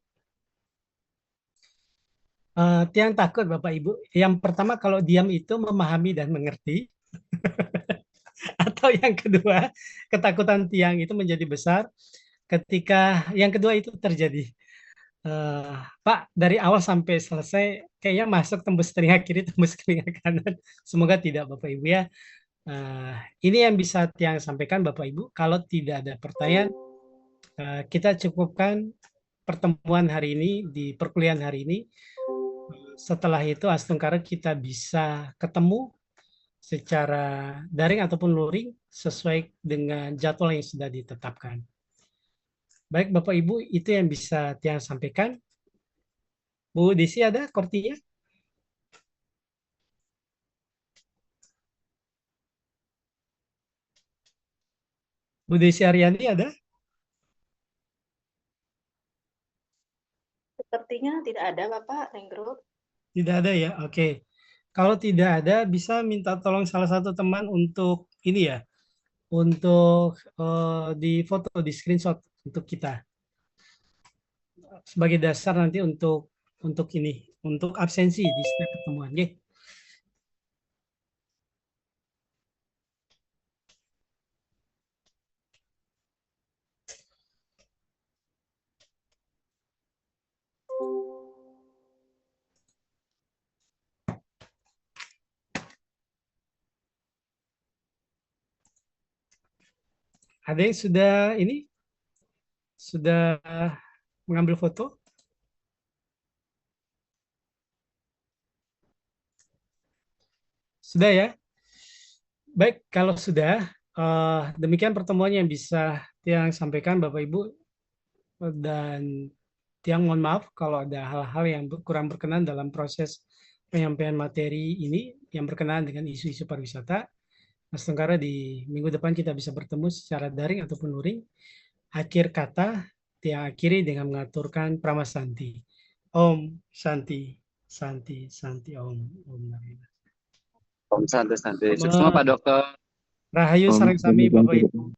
Tiang takut Bapak Ibu. Yang pertama kalau diam itu memahami dan mengerti. Atau yang kedua, ketakutan tiang itu menjadi besar ketika yang kedua itu terjadi. Pak, dari awal sampai selesai kayaknya masuk tembus telinga kiri, tembus telinga kanan. Semoga tidak Bapak Ibu ya. Ini yang bisa Tiang sampaikan Bapak Ibu. Kalau tidak ada pertanyaan, kita cukupkan pertemuan hari ini di perkuliahan hari ini. Setelah itu Astungkara kita bisa ketemu secara daring ataupun luring sesuai dengan jadwal yang sudah ditetapkan. Baik Bapak Ibu, itu yang bisa Tiang sampaikan. Bu Desi ada kortinya? Bu Desi Aryani ada? Sepertinya tidak ada Bapak Renggro. Tidak ada ya, oke. Kalau tidak ada, bisa minta tolong salah satu teman untuk ini ya, untuk di foto, di screenshot untuk kita sebagai dasar nanti untuk ini, untuk absensi di setiap pertemuan. Ya. Ada yang sudah ini, sudah mengambil foto? Sudah ya? Baik, kalau sudah, demikian pertemuan yang bisa Tiang sampaikan Bapak Ibu, dan Tiang mohon maaf kalau ada hal-hal yang kurang berkenan dalam proses penyampaian materi ini yang berkenaan dengan isu-isu pariwisata. Mas Tenggara di minggu depan kita bisa bertemu secara daring ataupun luring. Akhir kata Tiang akhiri dengan mengaturkan Pramasanti. Om Santi, Santi, Santi, Om. Om Narayana. Om santai santai. Sukses semua Pak Dokter. Rahayu Om sareng sami Bapak Ibu.